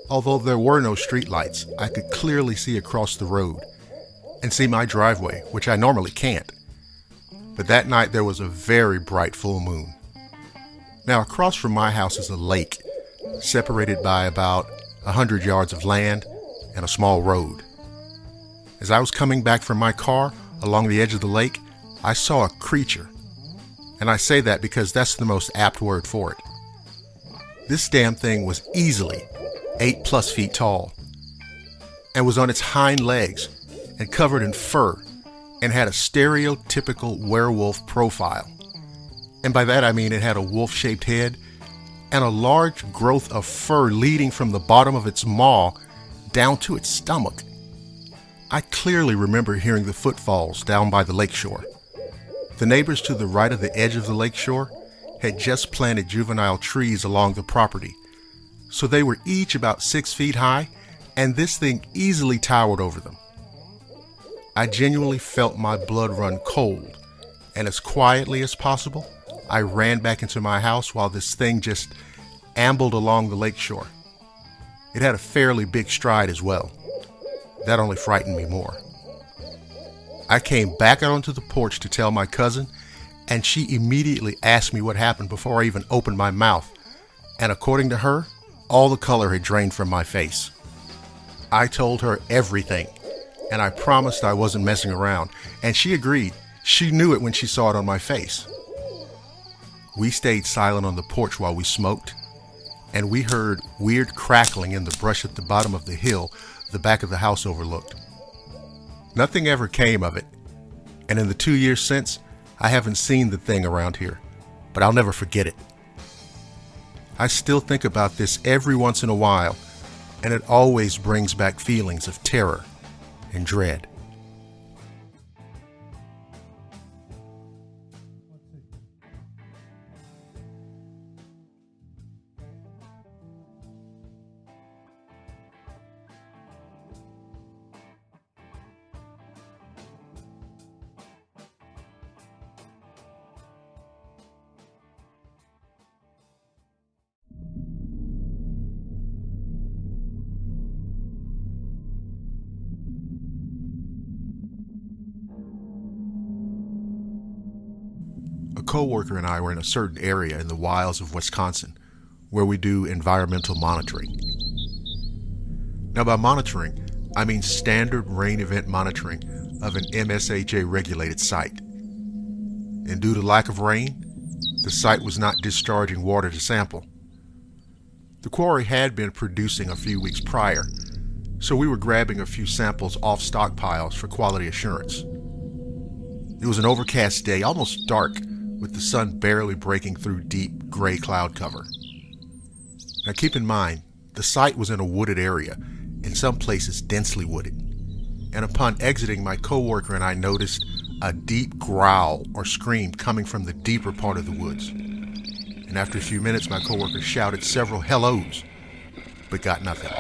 Although there were no streetlights, I could clearly see across the road and see my driveway, which I normally can't. But that night there was a very bright full moon. Now across from my house is a lake, separated by about 100 yards of land and a small road. As I was coming back from my car along the edge of the lake, I saw a creature. And I say that because that's the most apt word for it. This damn thing was easily 8+ feet tall and was on its hind legs and covered in fur and had a stereotypical werewolf profile. And by that I mean it had a wolf-shaped head and a large growth of fur leading from the bottom of its maw down to its stomach. I clearly remember hearing the footfalls down by the lakeshore. The neighbors to the right of the edge of the lakeshore had just planted juvenile trees along the property, so they were each about 6 feet high, and this thing easily towered over them. I genuinely felt my blood run cold, and as quietly as possible, I ran back into my house while this thing just ambled along the lakeshore. It had a fairly big stride as well. That only frightened me more. I came back out onto the porch to tell my cousin, and she immediately asked me what happened before I even opened my mouth. And according to her, all the color had drained from my face. I told her everything, and I promised I wasn't messing around, and she agreed. She knew it when she saw it on my face. We stayed silent on the porch while we smoked, and we heard weird crackling in the brush at the bottom of the hill the back of the house overlooked. Nothing ever came of it, and in the 2 years since, I haven't seen the thing around here, but I'll never forget it. I still think about this every once in a while, and it always brings back feelings of terror and dread. A coworker and I were in a certain area in the wilds of Wisconsin where we do environmental monitoring. Now by monitoring, I mean standard rain event monitoring of an MSHA regulated site. And due to lack of rain, the site was not discharging water to sample. The quarry had been producing a few weeks prior, so we were grabbing a few samples off stockpiles for quality assurance. It was an overcast day, almost dark, with the sun barely breaking through deep gray cloud cover. Now keep in mind, the site was in a wooded area, in some places densely wooded. And upon exiting, my coworker and I noticed a deep growl or scream coming from the deeper part of the woods. And after a few minutes, my coworker shouted several hellos, but got nothing.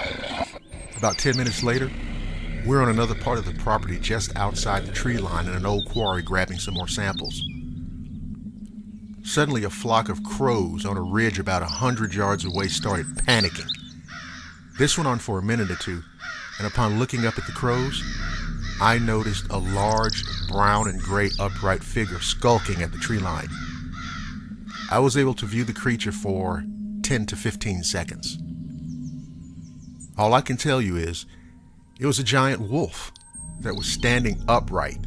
About 10 minutes later, we're on another part of the property just outside the tree line in an old quarry grabbing some more samples. Suddenly, a flock of crows on a ridge about 100 yards away started panicking. This went on for a minute or two, and upon looking up at the crows, I noticed a large brown and gray upright figure skulking at the tree line. I was able to view the creature for 10 to 15 seconds. All I can tell you is, it was a giant wolf that was standing upright.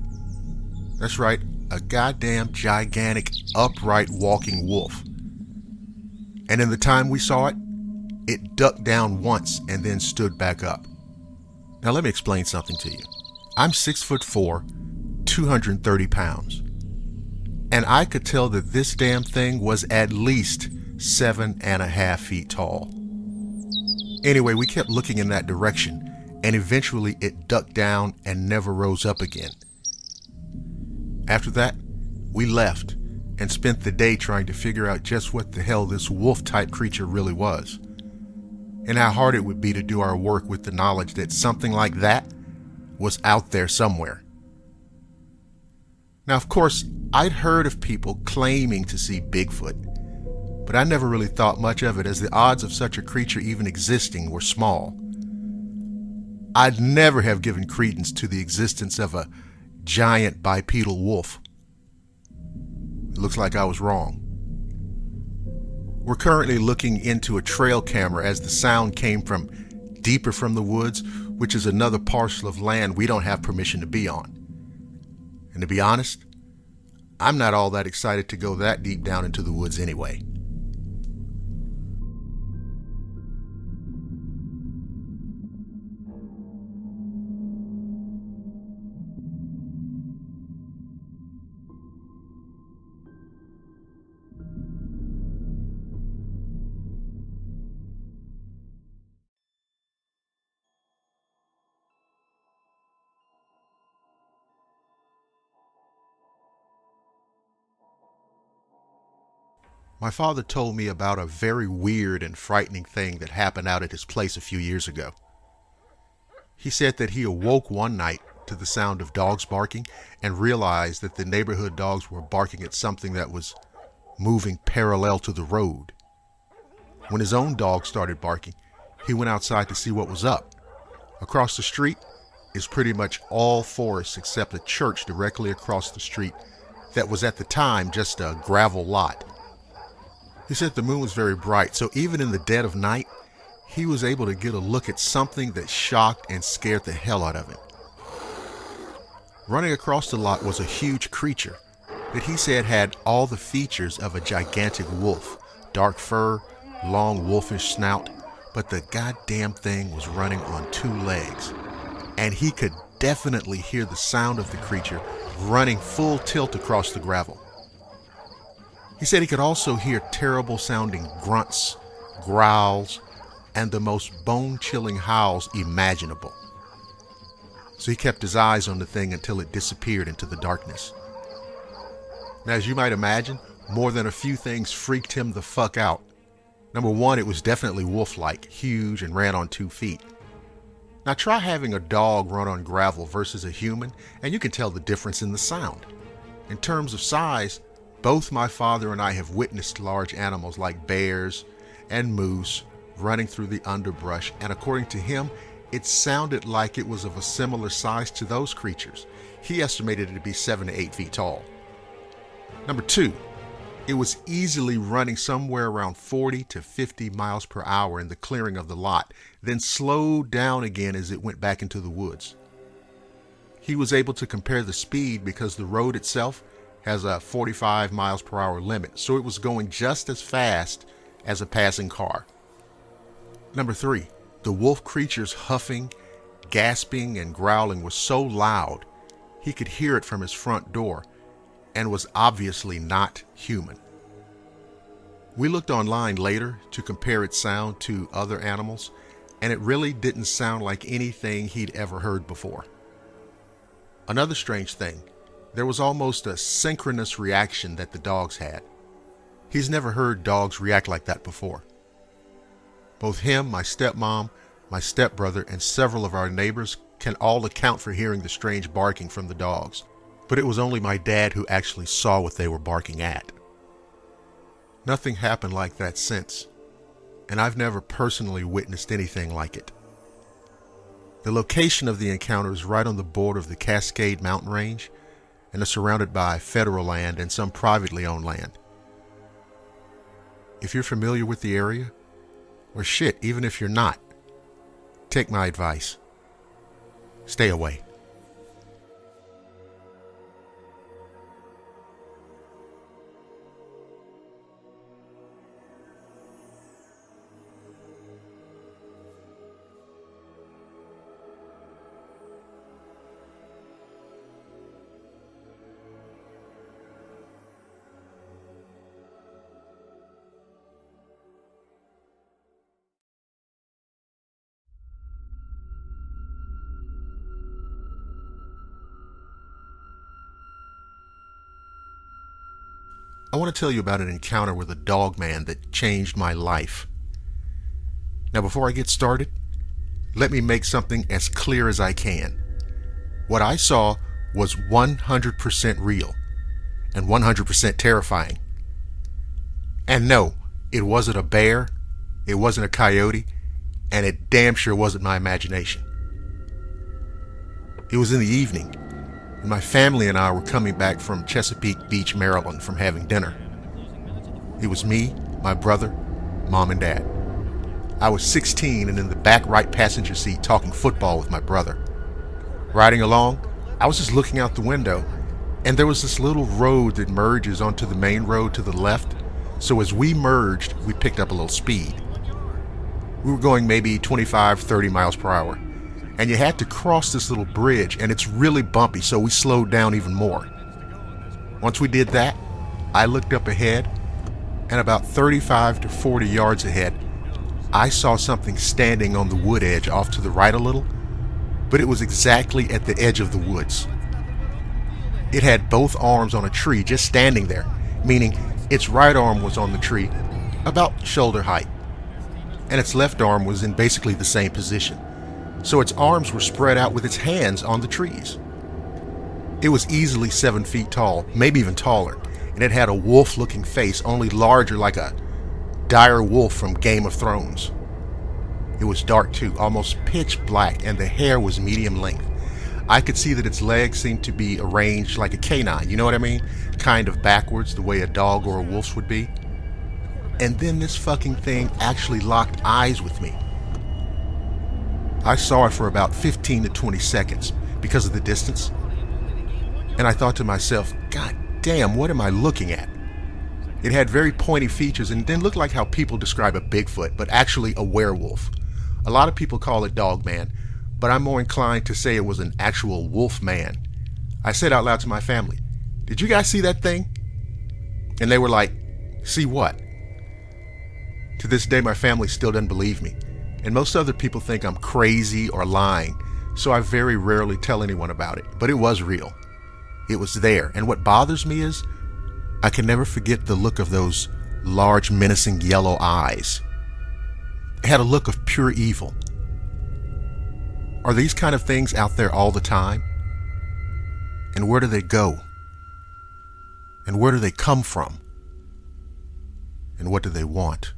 That's right, a goddamn gigantic upright walking wolf. And in the time we saw it, it ducked down once and then stood back up. Now let me explain something to you. I'm 6'4", 230 pounds. And I could tell that this damn thing was at least 7.5 feet tall. Anyway, we kept looking in that direction, and eventually it ducked down and never rose up again. After that, we left and spent the day trying to figure out just what the hell this wolf-type creature really was, and how hard it would be to do our work with the knowledge that something like that was out there somewhere. Now, of course, I'd heard of people claiming to see Bigfoot, but I never really thought much of it, as the odds of such a creature even existing were small. I'd never have given credence to the existence of a giant bipedal wolf. It looks like I was wrong. We're currently looking into a trail camera as the sound came from deeper from the woods, which is another parcel of land we don't have permission to be on. And to be honest, I'm not all that excited to go that deep down into the woods anyway. My father told me about a very weird and frightening thing that happened out at his place a few years ago. He said that he awoke one night to the sound of dogs barking and realized that the neighborhood dogs were barking at something that was moving parallel to the road. When his own dog started barking, he went outside to see what was up. Across the street is pretty much all forest except a church directly across the street that was at the time just a gravel lot. He said the moon was very bright, so even in the dead of night, he was able to get a look at something that shocked and scared the hell out of him. Running across the lot was a huge creature that he said had all the features of a gigantic wolf, dark fur, long wolfish snout, but the goddamn thing was running on two legs, and he could definitely hear the sound of the creature running full tilt across the gravel. He said he could also hear terrible sounding grunts, growls, and the most bone-chilling howls imaginable. So he kept his eyes on the thing until it disappeared into the darkness. Now, as you might imagine, more than a few things freaked him the fuck out. Number one, it was definitely wolf-like, huge, and ran on 2 feet. Now try having a dog run on gravel versus a human, and you can tell the difference in the sound. In terms of size, both my father and I have witnessed large animals like bears and moose running through the underbrush, and according to him, it sounded like it was of a similar size to those creatures. He estimated it to be 7 to 8 feet tall. Number two, it was easily running somewhere around 40 to 50 miles per hour in the clearing of the lot, then slowed down again as it went back into the woods. He was able to compare the speed because the road itself has a 45 miles per hour limit, so it was going just as fast as a passing car. Number three, the wolf creature's huffing, gasping, and growling was so loud he could hear it from his front door and was obviously not human. We looked online later to compare its sound to other animals, and it really didn't sound like anything he'd ever heard before. Another strange thing, there was almost a synchronous reaction that the dogs had. He's never heard dogs react like that before. Both him, my stepmom, my stepbrother, and several of our neighbors can all account for hearing the strange barking from the dogs, but it was only my dad who actually saw what they were barking at. Nothing happened like that since, and I've never personally witnessed anything like it. The location of the encounter is right on the border of the Cascade Mountain Range, and is surrounded by federal land and some privately owned land. If you're familiar with the area, or shit, even if you're not, take my advice. Stay away. I want to tell you about an encounter with a dogman that changed my life. Now, before I get started, let me make something as clear as I can. What I saw was 100% real and 100% terrifying. And no, it wasn't a bear, it wasn't a coyote, and it damn sure wasn't my imagination. It was in the evening, and my family and I were coming back from Chesapeake Beach, Maryland, from having dinner. It was me, my brother, Mom, and Dad. I was 16 and in the back right passenger seat talking football with my brother. Riding along, I was just looking out the window, and there was this little road that merges onto the main road to the left. So as we merged, we picked up a little speed. We were going maybe 25, 30 miles per hour. And you had to cross this little bridge, and it's really bumpy, so we slowed down even more. Once we did that, I looked up ahead, and about 35 to 40 yards ahead, I saw something standing on the wood edge off to the right a little, but it was exactly at the edge of the woods. It had both arms on a tree just standing there, meaning its right arm was on the tree about shoulder height, and its left arm was in basically the same position. So its arms were spread out with its hands on the trees. It was easily 7 feet tall, maybe even taller, and it had a wolf-looking face, only larger, like a dire wolf from Game of Thrones. It was dark too, almost pitch black, and the hair was medium length. I could see that its legs seemed to be arranged like a canine, you know what I mean? Kind of backwards, the way a dog or a wolf's would be. And then this fucking thing actually locked eyes with me. I saw it for about 15 to 20 seconds because of the distance. And I thought to myself, God damn, what am I looking at? It had very pointy features and didn't look like how people describe a Bigfoot, but actually a werewolf. A lot of people call it Dogman, but I'm more inclined to say it was an actual wolf man. I said out loud to my family, "Did you guys see that thing?" And they were like, "See what?" To this day, my family still doesn't believe me. And most other people think I'm crazy or lying, so I very rarely tell anyone about it. But it was real. It was there. And what bothers me is, I can never forget the look of those large, menacing yellow eyes. It had a look of pure evil. Are these kind of things out there all the time? And where do they go? And where do they come from? And what do they want?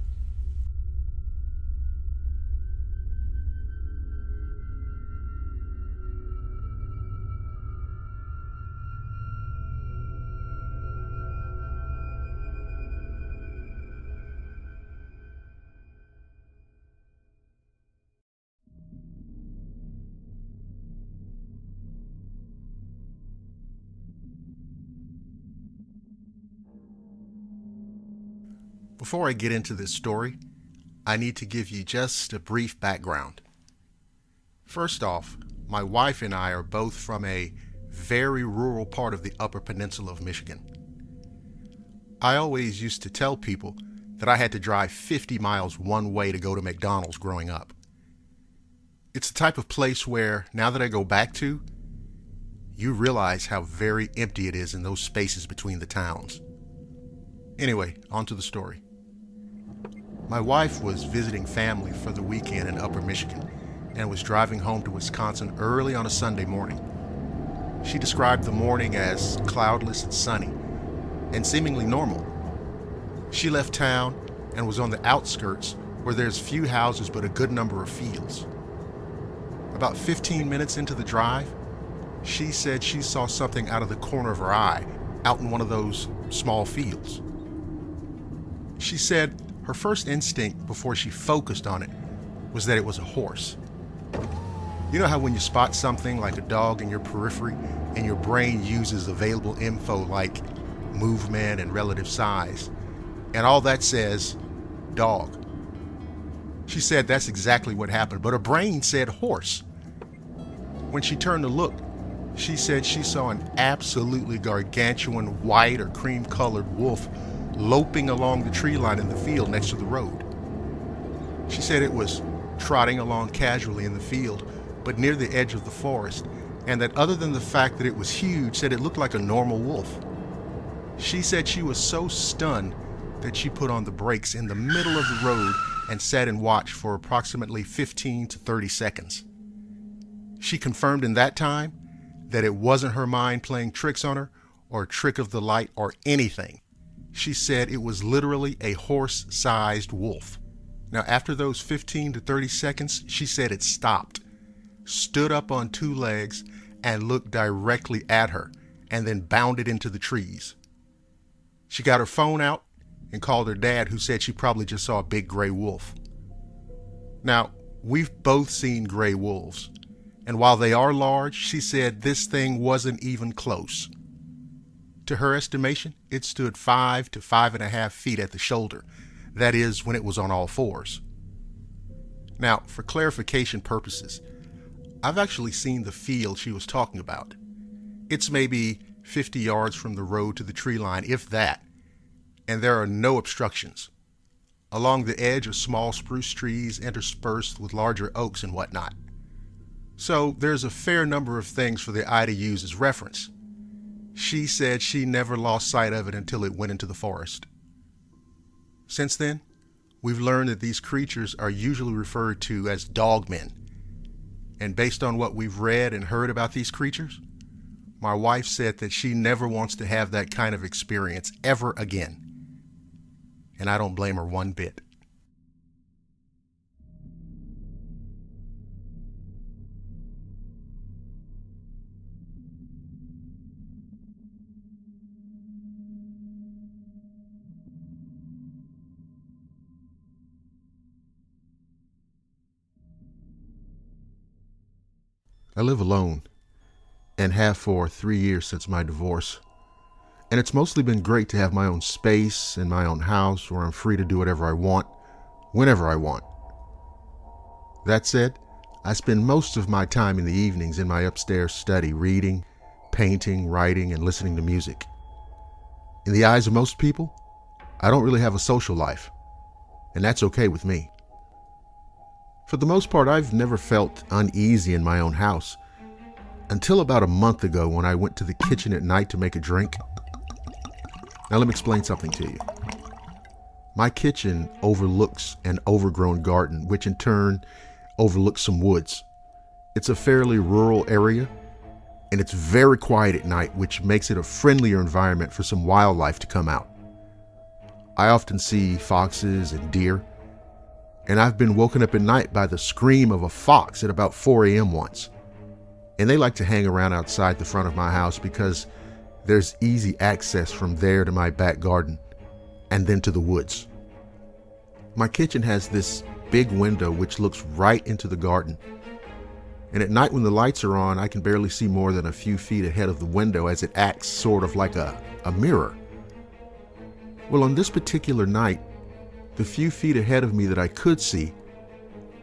Before I get into this story, I need to give you just a brief background. First off, my wife and I are both from a very rural part of the Upper Peninsula of Michigan. I always used to tell people that I had to drive 50 miles one way to go to McDonald's growing up. It's the type of place where, now that I go back to, you realize how very empty it is in those spaces between the towns. Anyway, on to the story. My wife was visiting family for the weekend in Upper Michigan and was driving home to Wisconsin early on a Sunday morning. She described the morning as cloudless and sunny and seemingly normal. She left town and was on the outskirts where there's few houses but a good number of fields. About 15 minutes into the drive, she said she saw something out of the corner of her eye out in one of those small fields. She said her first instinct before she focused on it was that it was a horse. You know how when you spot something like a dog in your periphery and your brain uses available info like movement and relative size, and all that says dog. She said that's exactly what happened, but her brain said horse. When she turned to look, she said she saw an absolutely gargantuan white or cream-colored wolf loping along the tree line in the field next to the road. She said it was trotting along casually in the field, but near the edge of the forest, and that other than the fact that it was huge, said it looked like a normal wolf. She said she was so stunned that she put on the brakes in the middle of the road and sat and watched for approximately 15 to 30 seconds. She confirmed in that time that it wasn't her mind playing tricks on her or a trick of the light or anything. She said it was literally a horse-sized wolf. Now, after those 15 to 30 seconds, she said it stopped, stood up on two legs, and looked directly at her, and then bounded into the trees. She got her phone out and called her dad, who said she probably just saw a big gray wolf. Now, we've both seen gray wolves, and while they are large, she said this thing wasn't even close. To her estimation, it stood 5 to 5.5 feet at the shoulder. That is, when it was on all fours. Now, for clarification purposes, I've actually seen the field she was talking about. It's maybe 50 yards from the road to the tree line, if that, and there are no obstructions. Along the edge are small spruce trees interspersed with larger oaks and whatnot. So there's a fair number of things for the eye to use as reference. She said she never lost sight of it until it went into the forest. Since then, we've learned that these creatures are usually referred to as dogmen. And based on what we've read and heard about these creatures, my wife said that she never wants to have that kind of experience ever again. And I don't blame her one bit. I live alone and have for 3 years since my divorce. And it's mostly been great to have my own space and my own house where I'm free to do whatever I want, whenever I want. That said, I spend most of my time in the evenings in my upstairs study reading, painting, writing, and listening to music. In the eyes of most people, I don't really have a social life, and that's okay with me. For the most part, I've never felt uneasy in my own house, until about a month ago when I went to the kitchen at night to make a drink. Now let me explain something to you. My kitchen overlooks an overgrown garden, which in turn overlooks some woods. It's a fairly rural area, and it's very quiet at night, which makes it a friendlier environment for some wildlife to come out. I often see foxes and deer, and I've been woken up at night by the scream of a fox at about 4 a.m. once. And they like to hang around outside the front of my house because there's easy access from there to my back garden and then to the woods. My kitchen has this big window which looks right into the garden. And at night when the lights are on, I can barely see more than a few feet ahead of the window as it acts sort of like a mirror. Well, on this particular night, the few feet ahead of me that I could see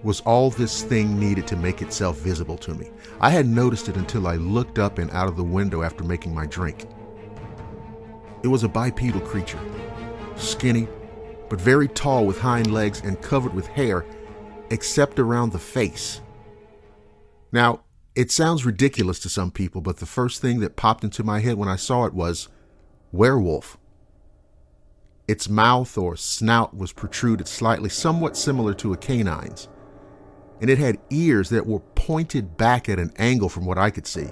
was all this thing needed to make itself visible to me. I hadn't noticed it until I looked up and out of the window after making my drink. It was a bipedal creature, skinny, but very tall with hind legs and covered with hair, except around the face. Now, it sounds ridiculous to some people, but the first thing that popped into my head when I saw it was werewolf. Its mouth or snout was protruded slightly, somewhat similar to a canine's, and it had ears that were pointed back at an angle from what I could see.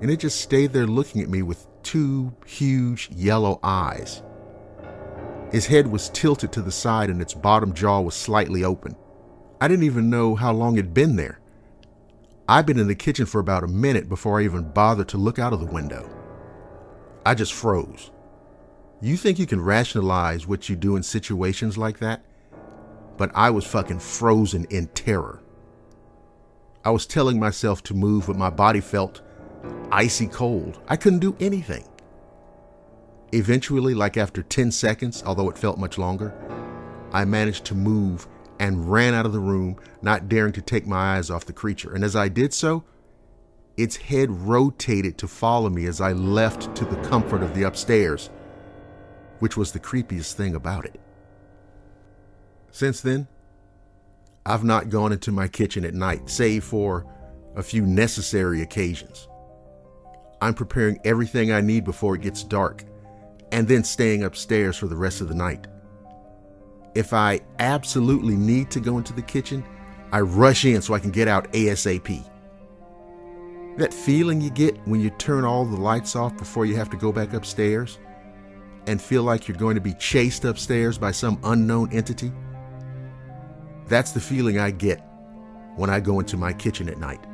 And it just stayed there looking at me with two huge yellow eyes. His head was tilted to the side and its bottom jaw was slightly open. I didn't even know how long it'd been there. I'd been in the kitchen for about a minute before I even bothered to look out of the window. I just froze. You think you can rationalize what you do in situations like that? But I was fucking frozen in terror. I was telling myself to move, but my body felt icy cold. I couldn't do anything. Eventually, like after 10 seconds, although it felt much longer, I managed to move and ran out of the room, not daring to take my eyes off the creature. And as I did so, its head rotated to follow me as I left to the comfort of the upstairs, which was the creepiest thing about it. Since then, I've not gone into my kitchen at night, save for a few necessary occasions. I'm preparing everything I need before it gets dark, and then staying upstairs for the rest of the night. If I absolutely need to go into the kitchen, I rush in so I can get out ASAP. That feeling you get when you turn all the lights off before you have to go back upstairs and feel like you're going to be chased upstairs by some unknown entity, that's the feeling I get when I go into my kitchen at night.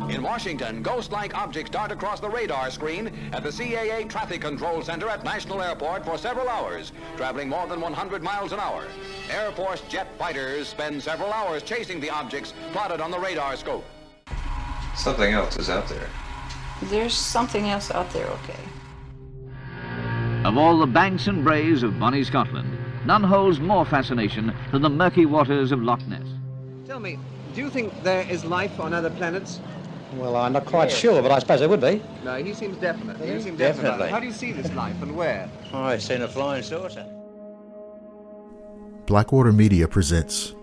In Washington, ghost-like objects dart across the radar screen at the CAA Traffic Control Center at National Airport for several hours, traveling more than 100 miles an hour. Air Force jet fighters spend several hours chasing the objects plotted on the radar scope. Something else is out there. There's something else out there, okay. Of all the banks and braes of bonny Scotland, none holds more fascination than the murky waters of Loch Ness. Tell me, do you think there is life on other planets? Well, I'm not quite sure, but I suppose there would be. No, he seems definite. You seem Definitely. definite. How do you see this life and where? Oh, I've seen a flying saucer. Blackwater Media presents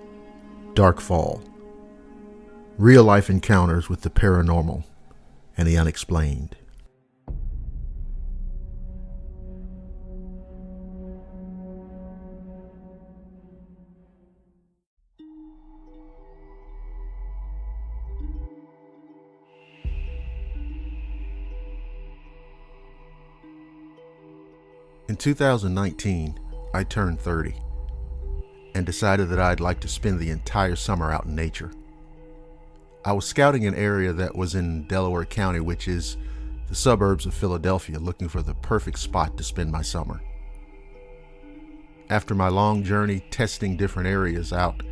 Dark Fall. Real-life encounters with the paranormal and the unexplained. In 2019, I turned 30 and decided that I'd like to spend the entire summer out in nature. I was scouting an area that was in Delaware County, which is the suburbs of Philadelphia, looking for the perfect spot to spend my summer. After my long journey testing different areas out,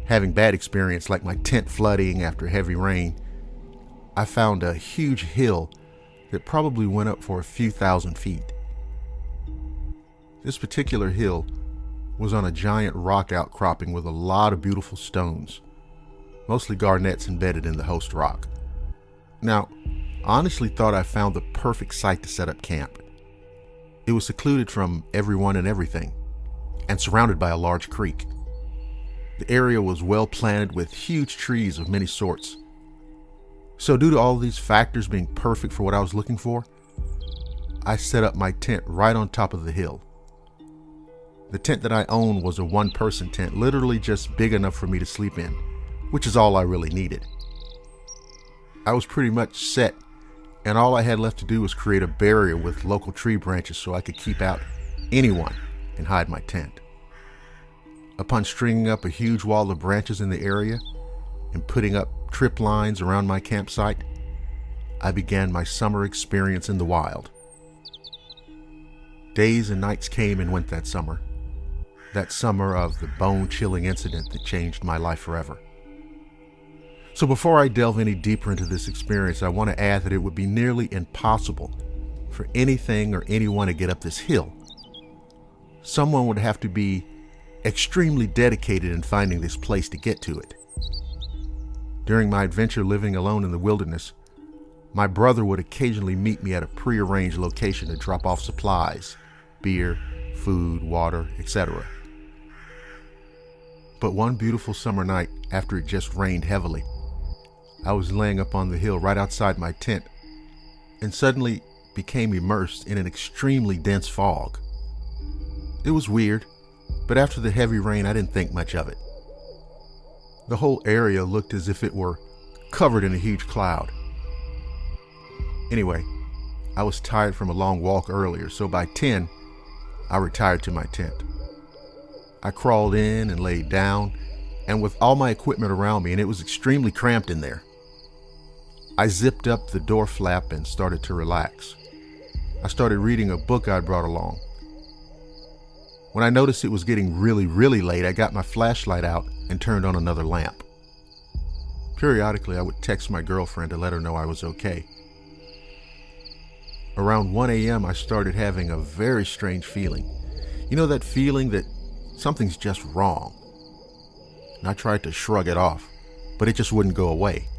having bad experience like my tent flooding after heavy rain, I found a huge hill that probably went up for a few thousand feet. This particular hill was on a giant rock outcropping with a lot of beautiful stones, mostly garnets embedded in the host rock. Now, I honestly thought I found the perfect site to set up camp. It was secluded from everyone and everything, and surrounded by a large creek. The area was well planted with huge trees of many sorts. So due to all these factors being perfect for what I was looking for, I set up my tent right on top of the hill. The tent that I owned was a one-person tent, literally just big enough for me to sleep in, which is all I really needed. I was pretty much set, and all I had left to do was create a barrier with local tree branches so I could keep out anyone and hide my tent. Upon stringing up a huge wall of branches in the area and putting up trip lines around my campsite, I began my summer experience in the wild. Days and nights came and went that summer of the bone-chilling incident that changed my life forever. So before I delve any deeper into this experience, I want to add that it would be nearly impossible for anything or anyone to get up this hill. Someone would have to be extremely dedicated in finding this place to get to it. During my adventure living alone in the wilderness, my brother would occasionally meet me at a prearranged location to drop off supplies, beer, food, water, etc. But one beautiful summer night, after it just rained heavily, I was laying up on the hill right outside my tent and suddenly became immersed in an extremely dense fog. It was weird, but after the heavy rain, I didn't think much of it. The whole area looked as if it were covered in a huge cloud. Anyway, I was tired from a long walk earlier, so by 10, I retired to my tent. I crawled in and laid down, and with all my equipment around me, and it was extremely cramped in there. I zipped up the door flap and started to relax. I started reading a book I'd brought along. When I noticed it was getting really, really late, I got my flashlight out and turned on another lamp. Periodically, I would text my girlfriend to let her know I was okay. Around 1 a.m., I started having a very strange feeling. You know that feeling that something's just wrong? And I tried to shrug it off, but it just wouldn't go away.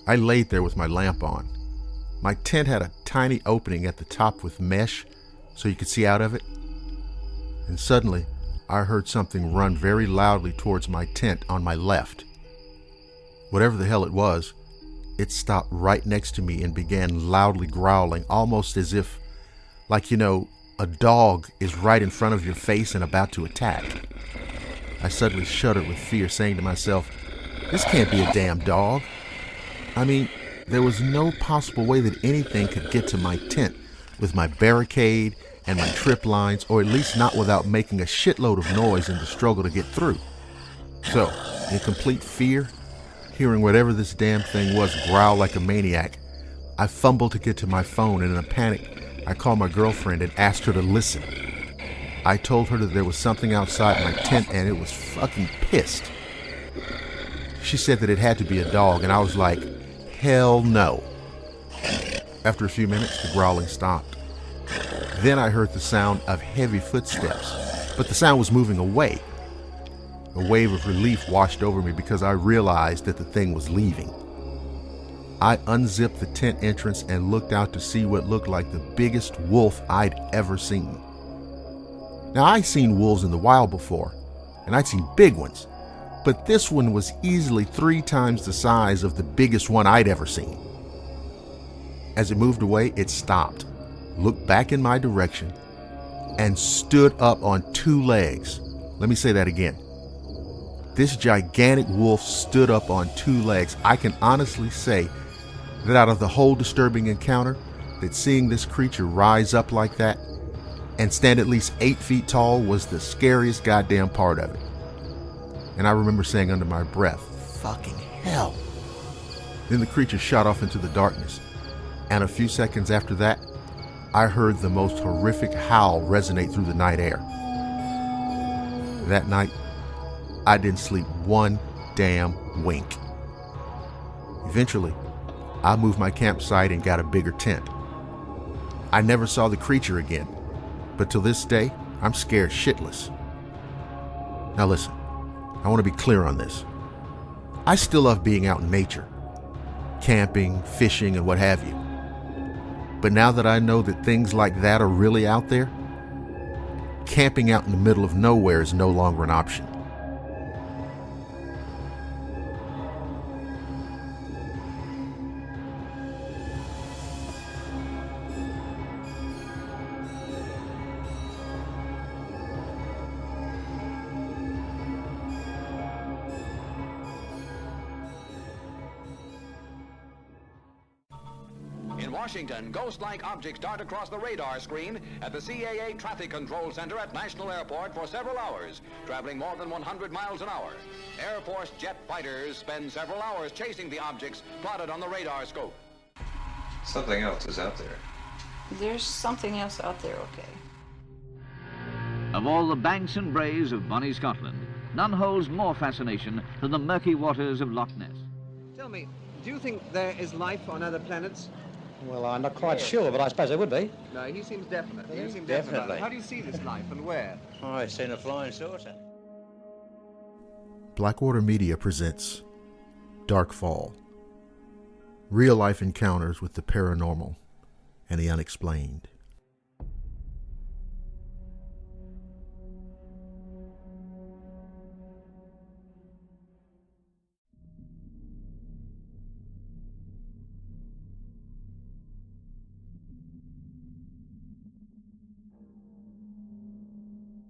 I laid there with my lamp on, My tent had a tiny opening at the top with mesh so you could see out of it. And suddenly, I heard something run very loudly towards my tent on my left. Whatever the hell it was, it stopped right next to me and began loudly growling, almost as if, like, a dog is right in front of your face and about to attack. I suddenly shuddered with fear, saying to myself, this can't be a damn dog. I mean, there was no possible way that anything could get to my tent with my barricade and my trip lines, or at least not without making a shitload of noise in the struggle to get through. So, in complete fear, hearing whatever this damn thing was growl like a maniac, I fumbled to get to my phone, and in a panic, I called my girlfriend and asked her to listen. I told her that there was something outside my tent and it was fucking pissed. She said that it had to be a dog, and I was like, hell no. After a few minutes, the growling stopped. Then I heard the sound of heavy footsteps, but the sound was moving away. A wave of relief washed over me because I realized that the thing was leaving. I unzipped the tent entrance and looked out to see what looked like the biggest wolf I'd ever seen. Now, I'd seen wolves in the wild before, and I'd seen big ones, but this one was easily 3 times the size of the biggest one I'd ever seen. As it moved away, it stopped, looked back in my direction, and stood up on 2 legs. Let me say that again. This gigantic wolf stood up on 2 legs. I can honestly say that out of the whole disturbing encounter, that seeing this creature rise up like that and stand at least 8 feet tall was the scariest goddamn part of it. And I remember saying under my breath, fucking hell. Then the creature shot off into the darkness, and a few seconds after that, I heard the most horrific howl resonate through the night air. That night, I didn't sleep one damn wink. Eventually, I moved my campsite and got a bigger tent. I never saw the creature again, but to this day, I'm scared shitless. Now listen, I want to be clear on this. I still love being out in nature, camping, fishing, and what have you. But now that I know that things like that are really out there, camping out in the middle of nowhere is no longer an option. In Washington, ghost-like objects dart across the radar screen at the CAA Traffic Control Center at National Airport for several hours, traveling more than 100 miles an hour. Air Force jet fighters spend several hours chasing the objects plotted on the radar scope. Something else is out there. There's something else out there, okay. Of all the banks and braes of bonny Scotland, none holds more fascination than the murky waters of Loch Ness. Tell me, do you think there is life on other planets? Well, I'm not quite sure, but I suppose there would be. No, he seems definite. You seem Definitely. definite. How do you see this life and where? Oh, I've seen a flying saucer. Blackwater Media presents Dark Fall. Real-life encounters with the paranormal and the unexplained.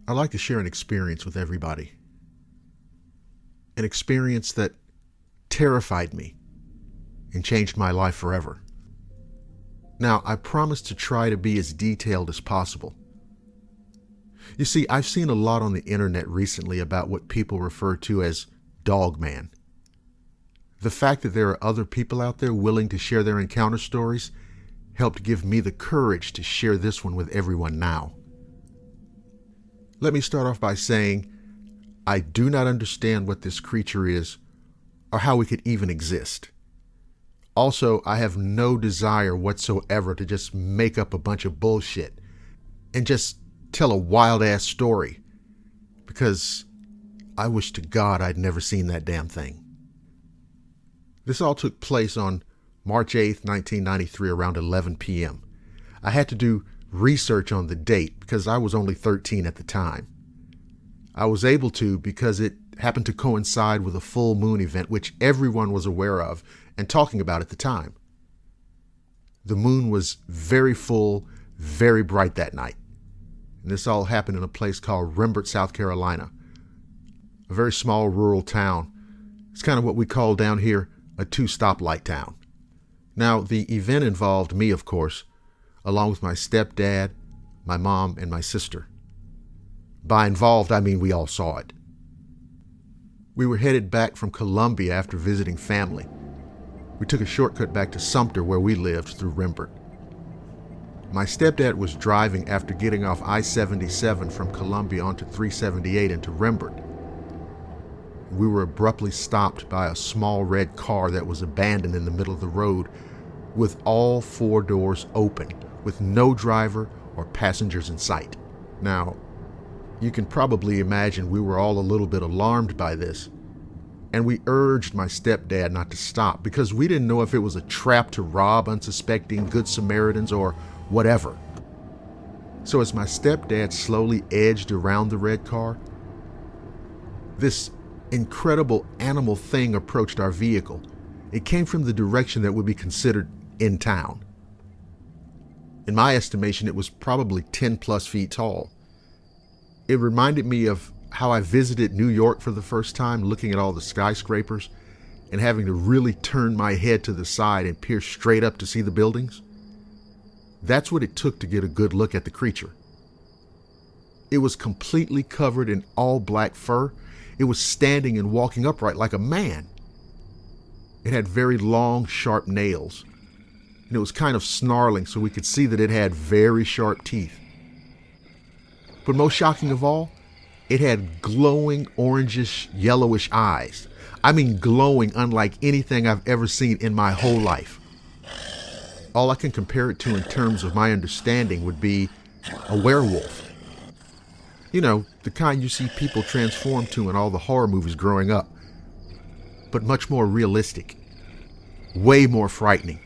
I'd like to share an experience with everybody. An experience that terrified me and changed my life forever. Now, I promise to try to be as detailed as possible. You see, I've seen a lot on the internet recently about what people refer to as Dogman. The fact that there are other people out there willing to share their encounter stories helped give me the courage to share this one with everyone now. Let me start off by saying I do not understand what this creature is or how it could even exist. Also, I have no desire whatsoever to just make up a bunch of bullshit and just tell a wild-ass story, because I wish to God I'd never seen that damn thing. This all took place on March 8th, 1993, around 11 p.m. I had to do research on the date because I was only 13 at the time. I was able to because it happened to coincide with a full moon event which everyone was aware of and talking about at the time. The moon was very full, very bright that night. And this all happened in a place called Rembert, South Carolina. A very small rural town. It's kind of what we call down here a two-stoplight town. Now, the event involved me, of course, along with my stepdad, my mom, and my sister. By involved, I mean we all saw it. We were headed back from Columbia after visiting family. We took a shortcut back to Sumter where we lived through Rembert. My stepdad was driving after getting off I-77 from Columbia onto 378 into Rembert. We were abruptly stopped by a small red car that was abandoned in the middle of the road with all four doors open, with no driver or passengers in sight. Now, you can probably imagine we were all a little bit alarmed by this, and we urged my stepdad not to stop because we didn't know if it was a trap to rob unsuspecting Good Samaritans or whatever. So as my stepdad slowly edged around the red car, this incredible animal thing approached our vehicle. It came from the direction that would be considered in town. In my estimation, it was probably 10 plus feet tall. It reminded me of how I visited New York for the first time, looking at all the skyscrapers and having to really turn my head to the side and peer straight up to see the buildings. That's what it took to get a good look at the creature. It was completely covered in all black fur. It was standing and walking upright like a man. It had very long, sharp nails, and it was kind of snarling, so we could see that it had very sharp teeth. But most shocking of all, it had glowing orangish, yellowish eyes. I mean glowing unlike anything I've ever seen in my whole life. All I can compare it to in terms of my understanding would be a werewolf. You know, the kind you see people transform to in all the horror movies growing up. But much more realistic. Way more frightening.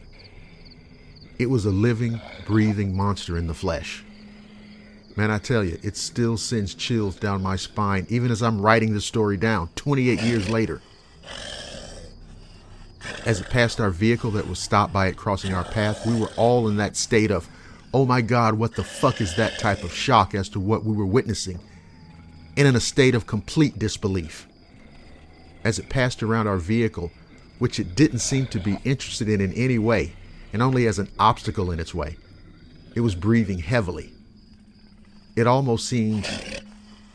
It was a living, breathing monster in the flesh. Man, I tell you, it still sends chills down my spine, even as I'm writing this story down, 28 years later. As it passed our vehicle that was stopped by it crossing our path, we were all in that state of, oh my God, what the fuck is that type of shock as to what we were witnessing, and in a state of complete disbelief. As it passed around our vehicle, which it didn't seem to be interested in any way, and only as an obstacle in its way, it was breathing heavily. It almost seemed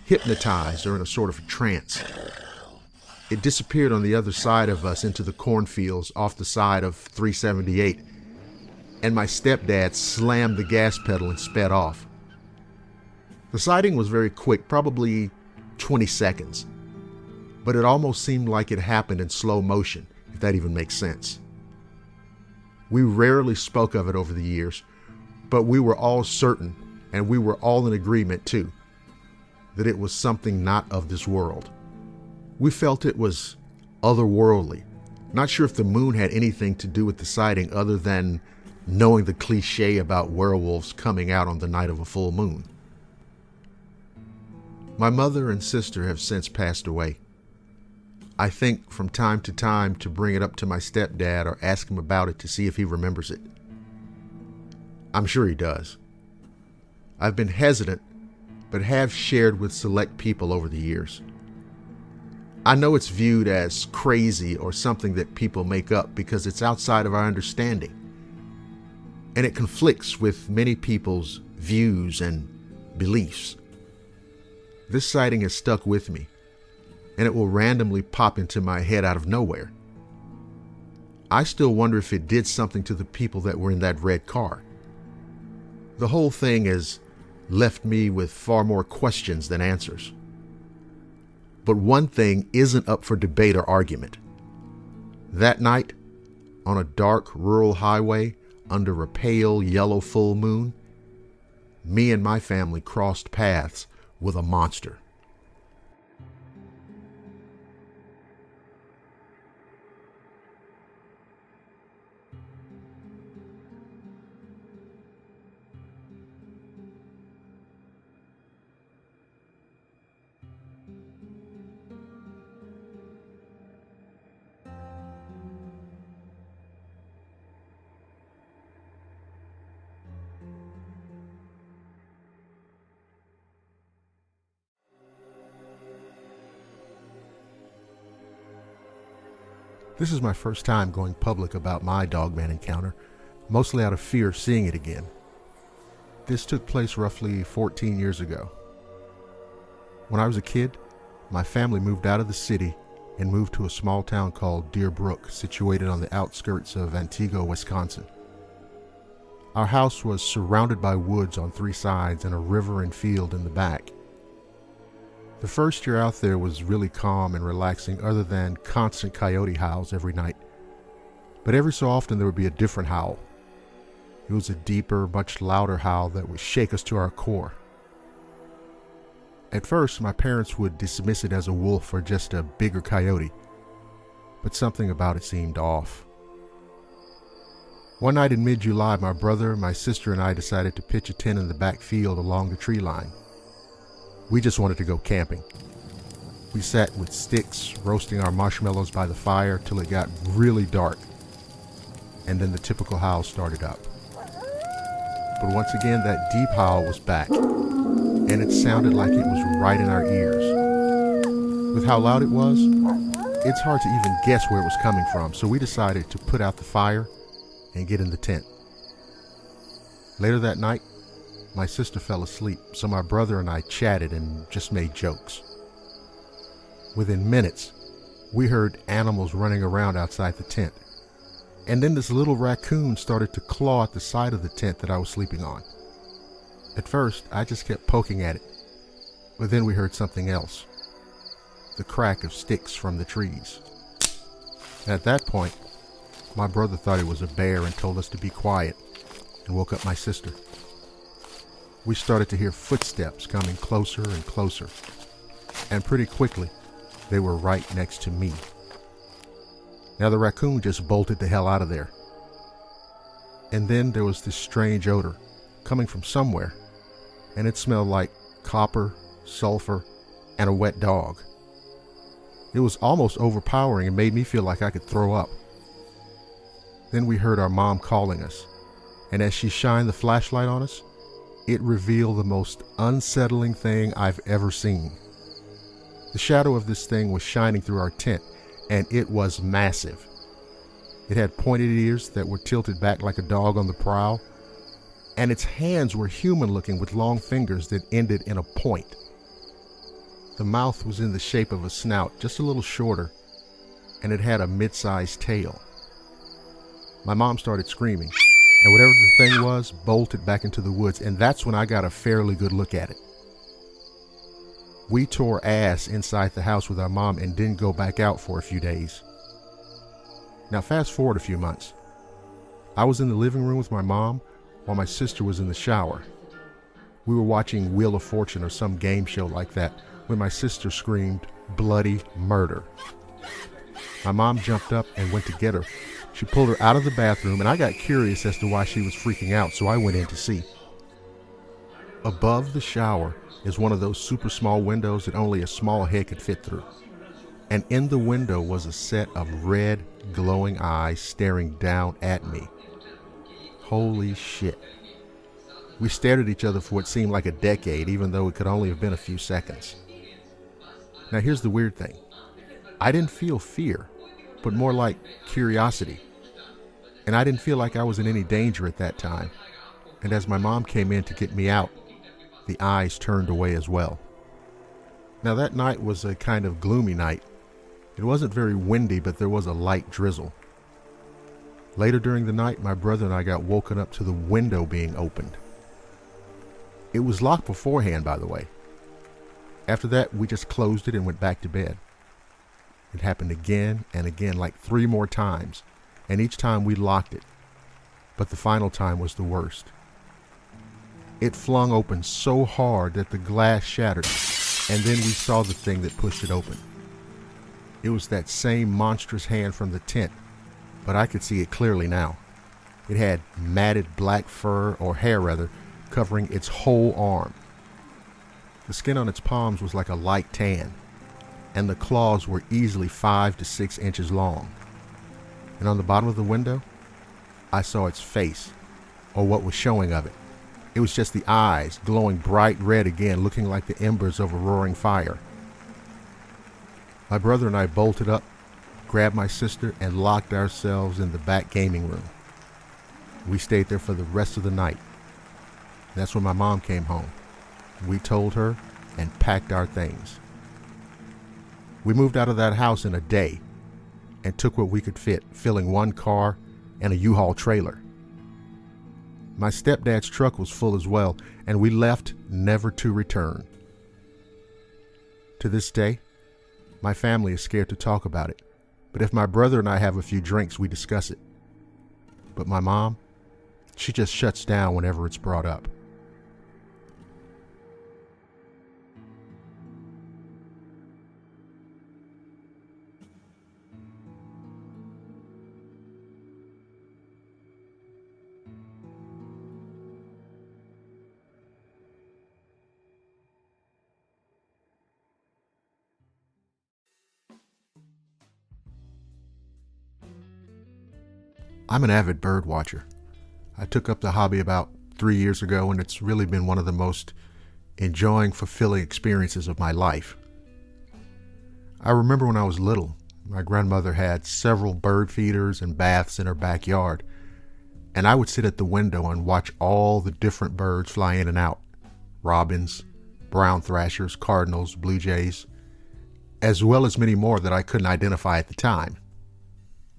hypnotized or in a sort of trance. It disappeared on the other side of us into the cornfields off the side of 378, and my stepdad slammed the gas pedal and sped off. The sighting was very quick, probably 20 seconds, but it almost seemed like it happened in slow motion, if that even makes sense. We rarely spoke of it over the years, but we were all certain, and we were all in agreement too, that it was something not of this world. We felt it was otherworldly. Not sure if the moon had anything to do with the sighting other than knowing the cliche about werewolves coming out on the night of a full moon. My mother and sister have since passed away. I think from time to time to bring it up to my stepdad or ask him about it to see if he remembers it. I'm sure he does. I've been hesitant, but have shared with select people over the years. I know it's viewed as crazy or something that people make up because it's outside of our understanding. And it conflicts with many people's views and beliefs. This sighting has stuck with me, and it will randomly pop into my head out of nowhere. I still wonder if it did something to the people that were in that red car. The whole thing has left me with far more questions than answers. But one thing isn't up for debate or argument. That night, on a dark rural highway under a pale yellow full moon, me and my family crossed paths with a monster. This is my first time going public about my Dogman encounter, mostly out of fear of seeing it again. This took place roughly 14 years ago. When I was a kid, my family moved out of the city and moved to a small town called Deer Brook, situated on the outskirts of Antigua, Wisconsin. Our house was surrounded by woods on 3 sides and a river and field in the back. The first year out there was really calm and relaxing, other than constant coyote howls every night. But every so often there would be a different howl. It was a deeper, much louder howl that would shake us to our core. At first, my parents would dismiss it as a wolf or just a bigger coyote, but something about it seemed off. One night in mid-July, my brother, my sister, and I decided to pitch a tent in the back field along the tree line. We just wanted to go camping. We sat with sticks, roasting our marshmallows by the fire till it got really dark, and then the typical howl started up. But once again, that deep howl was back, and it sounded like it was right in our ears. With how loud it was, it's hard to even guess where it was coming from, so we decided to put out the fire and get in the tent. Later that night, my sister fell asleep, so my brother and I chatted and just made jokes. Within minutes, we heard animals running around outside the tent, and then this little raccoon started to claw at the side of the tent that I was sleeping on. At first, I just kept poking at it, but then we heard something else, the crack of sticks from the trees. At that point, my brother thought it was a bear and told us to be quiet, and woke up my sister. We started to hear footsteps coming closer and closer, and pretty quickly, they were right next to me. Now the raccoon just bolted the hell out of there. And then there was this strange odor coming from somewhere, and it smelled like copper, sulfur, and a wet dog. It was almost overpowering and made me feel like I could throw up. Then we heard our mom calling us, and as she shined the flashlight on us, it revealed the most unsettling thing I've ever seen. The shadow of this thing was shining through our tent, and it was massive. It had pointed ears that were tilted back like a dog on the prowl, and its hands were human-looking with long fingers that ended in a point. The mouth was in the shape of a snout, just a little shorter, and it had a mid-sized tail. My mom started screaming, and whatever the thing was bolted back into the woods, and that's when I got a fairly good look at it. We tore ass inside the house with our mom and didn't go back out for a few days. Now fast forward a few months. I was in the living room with my mom while my sister was in the shower. We were watching Wheel of Fortune or some game show like that when my sister screamed, "Bloody murder." My mom jumped up and went to get her. She pulled her out of the bathroom, and I got curious as to why she was freaking out, so I went in to see. Above the shower is one of those super small windows that only a small head could fit through. And in the window was a set of red, glowing eyes staring down at me. Holy shit. We stared at each other for what seemed like a decade, even though it could only have been a few seconds. Now here's the weird thing. I didn't feel fear, but more like curiosity. And I didn't feel like I was in any danger at that time. And as my mom came in to get me out, the eyes turned away as well. Now that night was a kind of gloomy night. It wasn't very windy, but there was a light drizzle. Later during the night, my brother and I got woken up to the window being opened. It was locked beforehand, by the way. After that, we just closed it and went back to bed. It happened again and again, like 3 more times, and each time we locked it. But the final time was the worst. It flung open so hard that the glass shattered, and then we saw the thing that pushed it open. It was that same monstrous hand from the tent, but I could see it clearly now. It had matted black fur, or hair rather, covering its whole arm. The skin on its palms was like a light tan, and the claws were easily 5 to 6 inches long. And on the bottom of the window, I saw its face, or what was showing of it. It was just the eyes, glowing bright red again, looking like the embers of a roaring fire. My brother and I bolted up, grabbed my sister, and locked ourselves in the back gaming room. We stayed there for the rest of the night. That's when my mom came home. We told her and packed our things. We moved out of that house in a day and took what we could fit, filling one car and a U-Haul trailer. My stepdad's truck was full as well, and we left never to return. To this day, my family is scared to talk about it, but if my brother and I have a few drinks, we discuss it. But my mom, she just shuts down whenever it's brought up. I'm an avid bird watcher. I took up the hobby about 3 years ago, and it's really been one of the most enjoying, fulfilling experiences of my life. I remember when I was little, my grandmother had several bird feeders and baths in her backyard, and I would sit at the window and watch all the different birds fly in and out. Robins, brown thrashers, cardinals, blue jays, as well as many more that I couldn't identify at the time.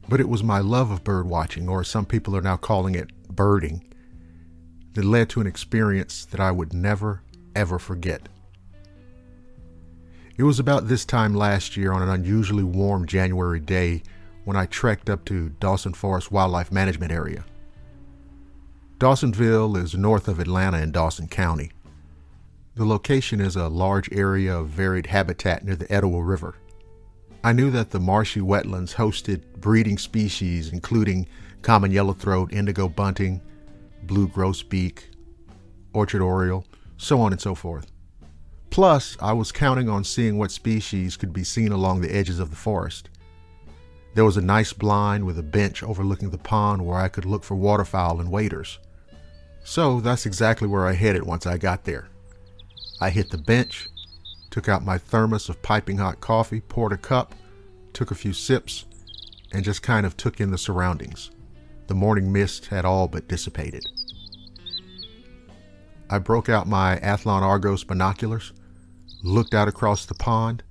But it was my love of bird watching, or some people are now calling it birding, that led to an experience that I would never, ever forget. It was about this time last year on an unusually warm January day when I trekked up to Dawson Forest Wildlife Management Area. Dawsonville is north of Atlanta in Dawson County. The location is a large area of varied habitat near the Etowah River. I knew that the marshy wetlands hosted breeding species including common yellowthroat, indigo bunting, blue grosbeak, orchard oriole, so on and so forth. Plus, I was counting on seeing what species could be seen along the edges of the forest. There was a nice blind with a bench overlooking the pond where I could look for waterfowl and waders. So that's exactly where I headed once I got there. I hit the bench, took out my thermos of piping hot coffee, poured a cup, took a few sips, and just kind of took in the surroundings. The morning mist had all but dissipated. I broke out my Athlon Argos binoculars, looked out across the pond,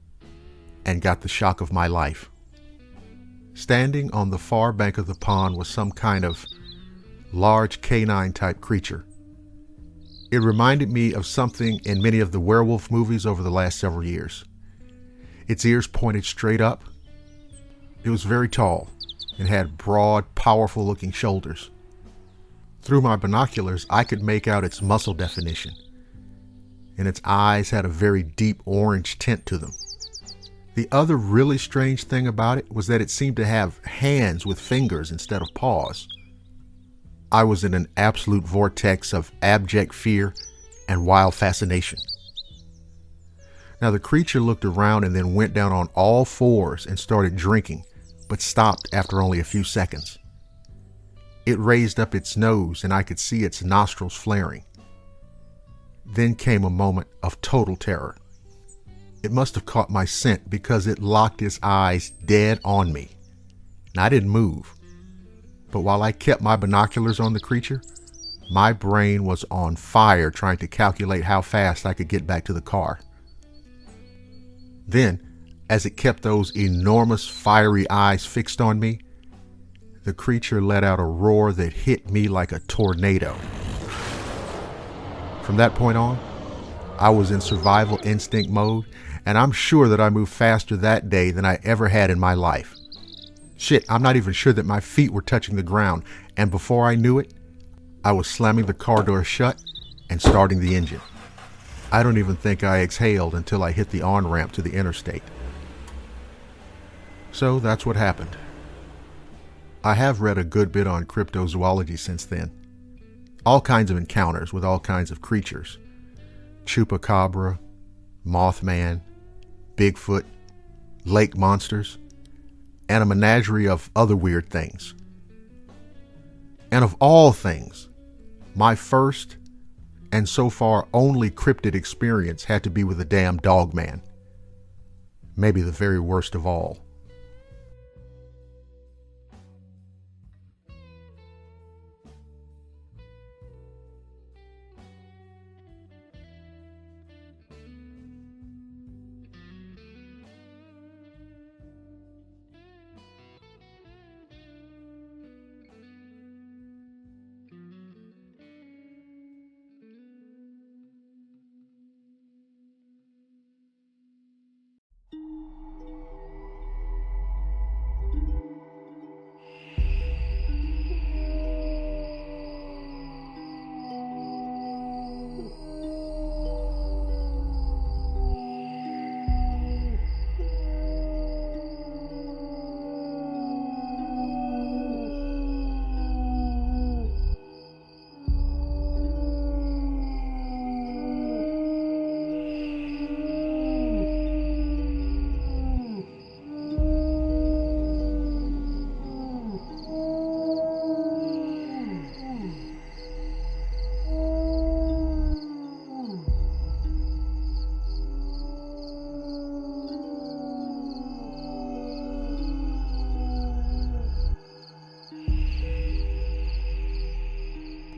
and got the shock of my life. Standing on the far bank of the pond was some kind of large canine-type creature. It reminded me of something in many of the werewolf movies over the last several years. Its ears pointed straight up. It was very tall and had broad, powerful-looking shoulders. Through my binoculars, I could make out its muscle definition, and its eyes had a very deep orange tint to them. The other really strange thing about it was that it seemed to have hands with fingers instead of paws. I was in an absolute vortex of abject fear and wild fascination. Now the creature looked around and then went down on all fours and started drinking, but stopped after only a few seconds. It raised up its nose and I could see its nostrils flaring. Then came a moment of total terror. It must have caught my scent because it locked its eyes dead on me. And I didn't move. But while I kept my binoculars on the creature, my brain was on fire trying to calculate how fast I could get back to the car. Then, as it kept those enormous fiery eyes fixed on me, the creature let out a roar that hit me like a tornado. From that point on, I was in survival instinct mode, and I'm sure that I moved faster that day than I ever had in my life. Shit, I'm not even sure that my feet were touching the ground, and before I knew it, I was slamming the car door shut and starting the engine. I don't even think I exhaled until I hit the on-ramp to the interstate. So that's what happened. I have read a good bit on cryptozoology since then. All kinds of encounters with all kinds of creatures. Chupacabra, Mothman, Bigfoot, lake monsters, and a menagerie of other weird things. And of all things, my first and so far only cryptid experience had to be with the damn Dogman. Maybe the very worst of all.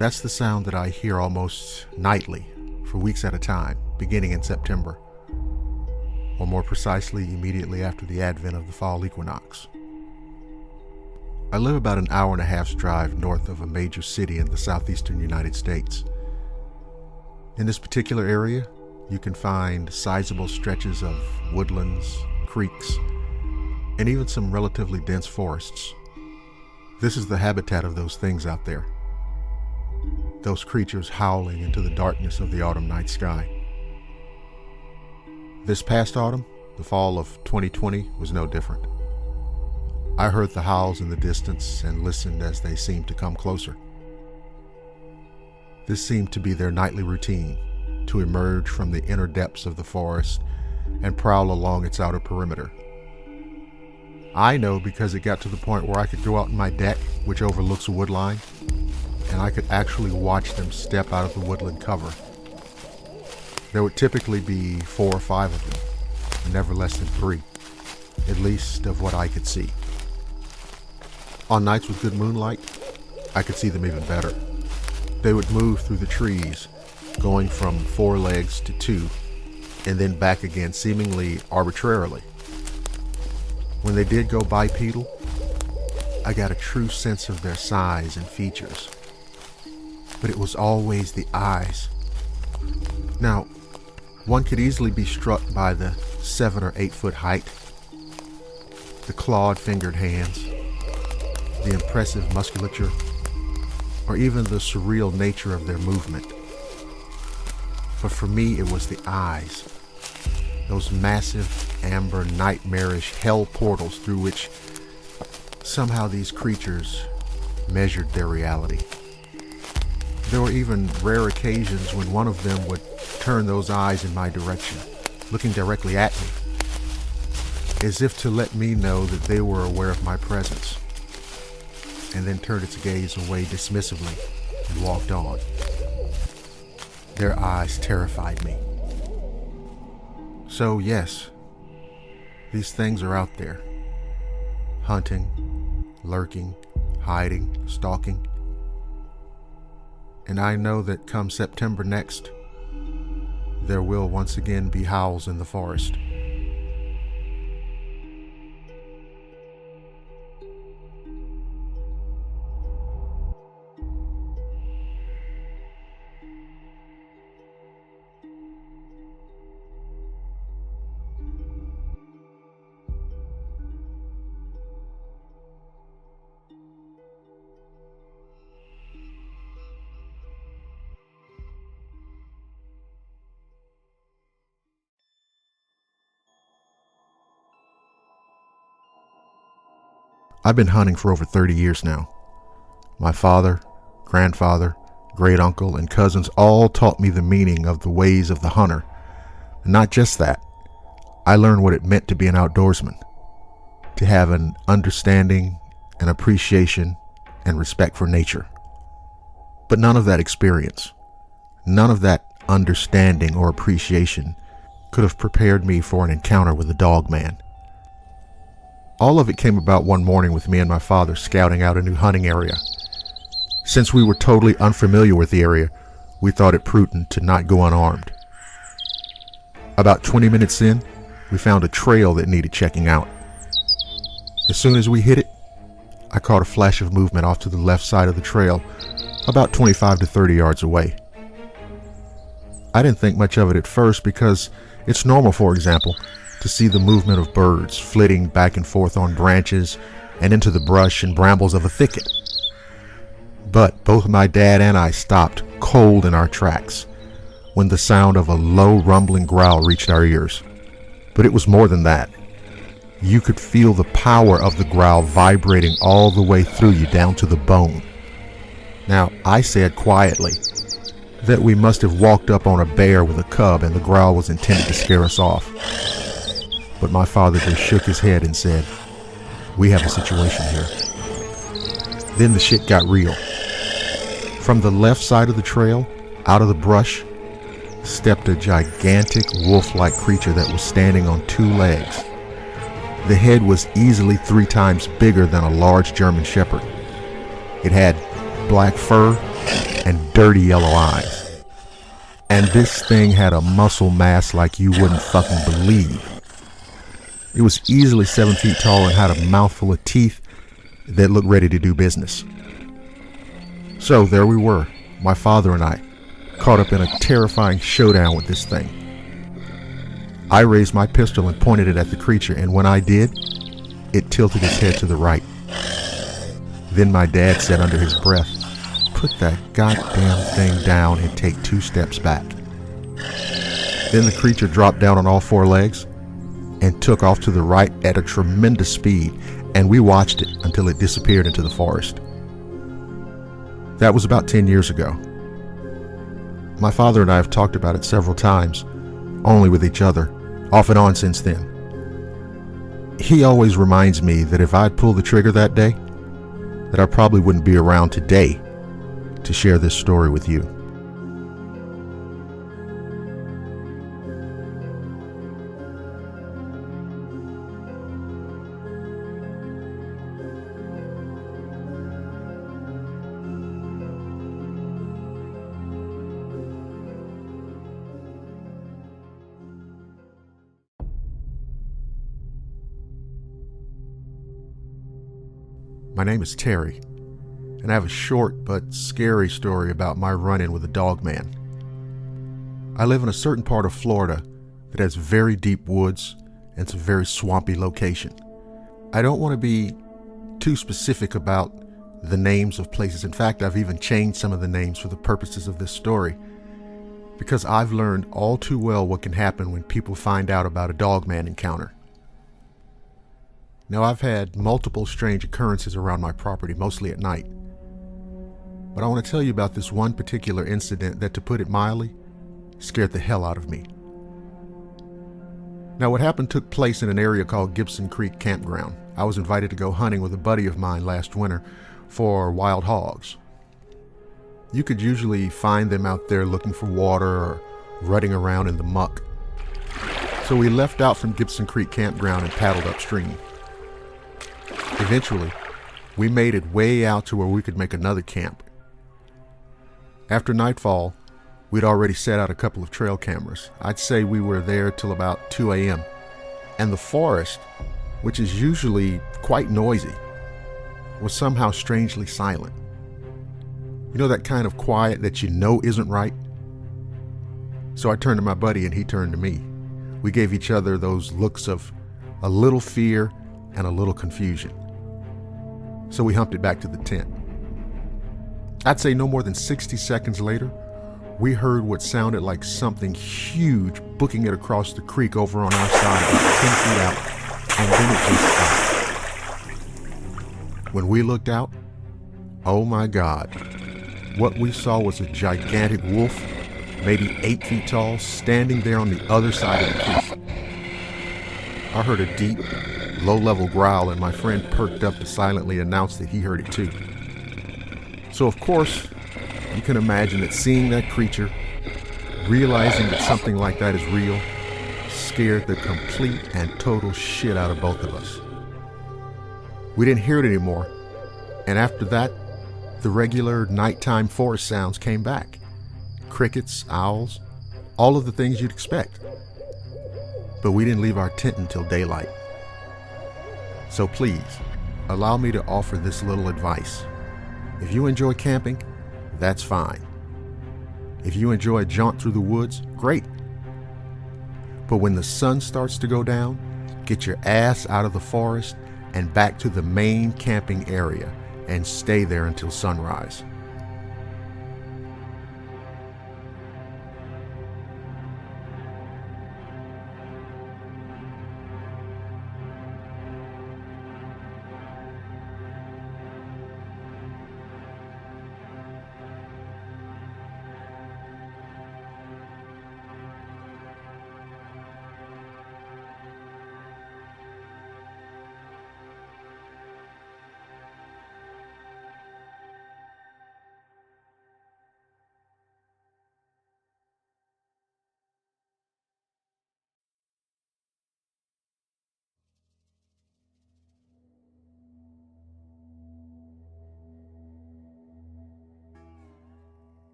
That's the sound that I hear almost nightly for weeks at a time, beginning in September, or more precisely, immediately after the advent of the fall equinox. I live about an hour and a half's drive north of a major city in the southeastern United States. In this particular area, you can find sizable stretches of woodlands, creeks, and even some relatively dense forests. This is the habitat of those things out there. Those creatures howling into the darkness of the autumn night sky. This past autumn, the fall of 2020, was no different. I heard the howls in the distance and listened as they seemed to come closer. This seemed to be their nightly routine, to emerge from the inner depths of the forest and prowl along its outer perimeter. I know because it got to the point where I could go out on my deck, which overlooks a wood line, and I could actually watch them step out of the woodland cover. There would typically be 4 or 5 of them, never less than 3, at least of what I could see. On nights with good moonlight, I could see them even better. They would move through the trees, going from 4 legs to 2, and then back again seemingly arbitrarily. When they did go bipedal, I got a true sense of their size and features. But it was always the eyes. Now, one could easily be struck by the 7 or 8 foot height, the clawed fingered hands, the impressive musculature, or even the surreal nature of their movement. But for me, it was the eyes, those massive, amber, nightmarish hell portals through which somehow these creatures measured their reality. There were even rare occasions when one of them would turn those eyes in my direction, looking directly at me, as if to let me know that they were aware of my presence, and then turned its gaze away dismissively and walked on. Their eyes terrified me. So yes, these things are out there, hunting, lurking, hiding, stalking. And I know that come September next, there will once again be howls in the forest. I've been hunting for over 30 years now. My father, grandfather, great uncle, and cousins all taught me the meaning of the ways of the hunter. And not just that, I learned what it meant to be an outdoorsman, to have an understanding, an appreciation, and respect for nature. But none of that experience, none of that understanding or appreciation could have prepared me for an encounter with the Dogman. All of it came about one morning with me and my father scouting out a new hunting area. Since we were totally unfamiliar with the area, we thought it prudent to not go unarmed. About 20 minutes in, we found a trail that needed checking out. As soon as we hit it, I caught a flash of movement off to the left side of the trail, about 25 to 30 yards away. I didn't think much of it at first because it's normal, for example, to see the movement of birds flitting back and forth on branches and into the brush and brambles of a thicket. But both my dad and I stopped cold in our tracks when the sound of a low rumbling growl reached our ears. But it was more than that. You could feel the power of the growl vibrating all the way through you down to the bone. Now, I said quietly that we must have walked up on a bear with a cub and the growl was intended to scare us off. But my father just shook his head and said, "We have a situation here." Then the shit got real. From the left side of the trail, out of the brush, stepped a gigantic wolf-like creature that was standing on 2 legs. The head was easily 3 times bigger than a large German shepherd. It had black fur and dirty yellow eyes. And this thing had a muscle mass like you wouldn't fucking believe. It was easily 7 feet tall and had a mouthful of teeth that looked ready to do business. So there we were, my father and I, caught up in a terrifying showdown with this thing. I raised my pistol and pointed it at the creature, and when I did, it tilted its head to the right. Then my dad said under his breath, "Put that goddamn thing down and take 2 steps back." Then the creature dropped down on all 4 legs and took off to the right at a tremendous speed, and we watched it until it disappeared into the forest. That was about 10 years ago. My father and I have talked about it several times, only with each other, off and on since then. He always reminds me that if I'd pulled the trigger that day, that I probably wouldn't be around today to share this story with you. My name is Terry, and I have a short but scary story about my run-in with a dogman. I live in a certain part of Florida that has very deep woods and it's a very swampy location. I don't want to be too specific about the names of places. In fact, I've even changed some of the names for the purposes of this story, because I've learned all too well what can happen when people find out about a dogman encounter. Now, I've had multiple strange occurrences around my property, mostly at night. But I want to tell you about this one particular incident that, to put it mildly, scared the hell out of me. Now, what happened took place in an area called Gibson Creek Campground. I was invited to go hunting with a buddy of mine last winter for wild hogs. You could usually find them out there looking for water or rutting around in the muck. So we left out from Gibson Creek Campground and paddled upstream. Eventually, we made it way out to where we could make another camp. After nightfall, we'd already set out a couple of trail cameras. I'd say we were there till about 2 a.m. And the forest, which is usually quite noisy, was somehow strangely silent. You know, that kind of quiet that you know isn't right? So I turned to my buddy and he turned to me. We gave each other those looks of a little fear and a little confusion. So we humped it back to the tent. I'd say no more than 60 seconds later, we heard what sounded like something huge booking it across the creek over on our side about 10 feet out, and then it just stopped. When we looked out, oh my God, what we saw was a gigantic wolf, maybe 8 feet tall, standing there on the other side of the creek. I heard a deep, low-level growl, and my friend perked up to silently announce that he heard it too. So of course, you can imagine that seeing that creature, realizing that something like that is real, scared the complete and total shit out of both of us. We didn't hear it anymore, and after that, the regular nighttime forest sounds came back. Crickets, owls, all of the things you'd expect. But we didn't leave our tent until daylight. So please, allow me to offer this little advice. If you enjoy camping, that's fine. If you enjoy a jaunt through the woods, great. But when the sun starts to go down, get your ass out of the forest and back to the main camping area and stay there until sunrise.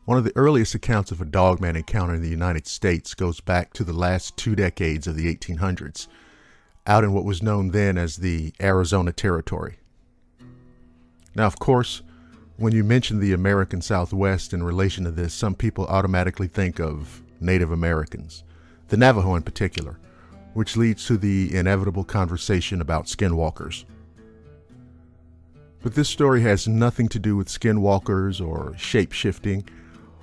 One of the earliest accounts of a Dogman encounter in the United States goes back to the last 2 decades of the 1800s, out in what was known then as the Arizona Territory. Now, of course, when you mention the American Southwest in relation to this, some people automatically think of Native Americans, the Navajo in particular, which leads to the inevitable conversation about skinwalkers. But this story has nothing to do with skinwalkers or shape-shifting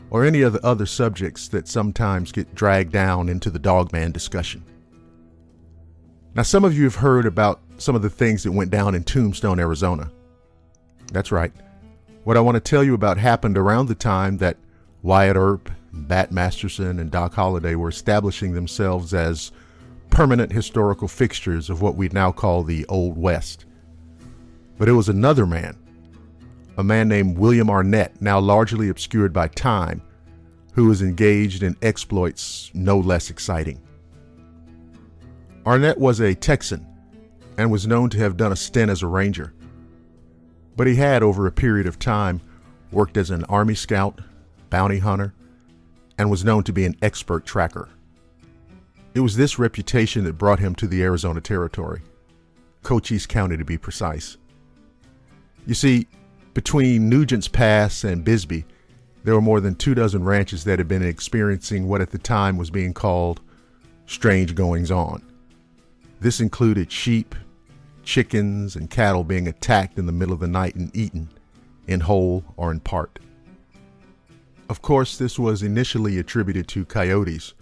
or any of the other subjects that sometimes get dragged down into the Dogman discussion. Now, some of you have heard about some of the things that went down in Tombstone, Arizona. That's right. What I want to tell you about happened around the time that Wyatt Earp, Bat Masterson, and Doc Holliday were establishing themselves as permanent historical fixtures of what we now call the Old West. But it was another man, a man named William Arnett, now largely obscured by time, who was engaged in exploits no less exciting. Arnett was a Texan and was known to have done a stint as a ranger. But he had, over a period of time, worked as an Army scout, bounty hunter, and was known to be an expert tracker. It was this reputation that brought him to the Arizona Territory, Cochise County to be precise. You see, between Nugent's Pass and Bisbee, there were more than 24 ranches that had been experiencing what at the time was being called strange goings-on. This included sheep, chickens, and cattle being attacked in the middle of the night and eaten, in whole or in part. Of course, this was initially attributed to coyotes,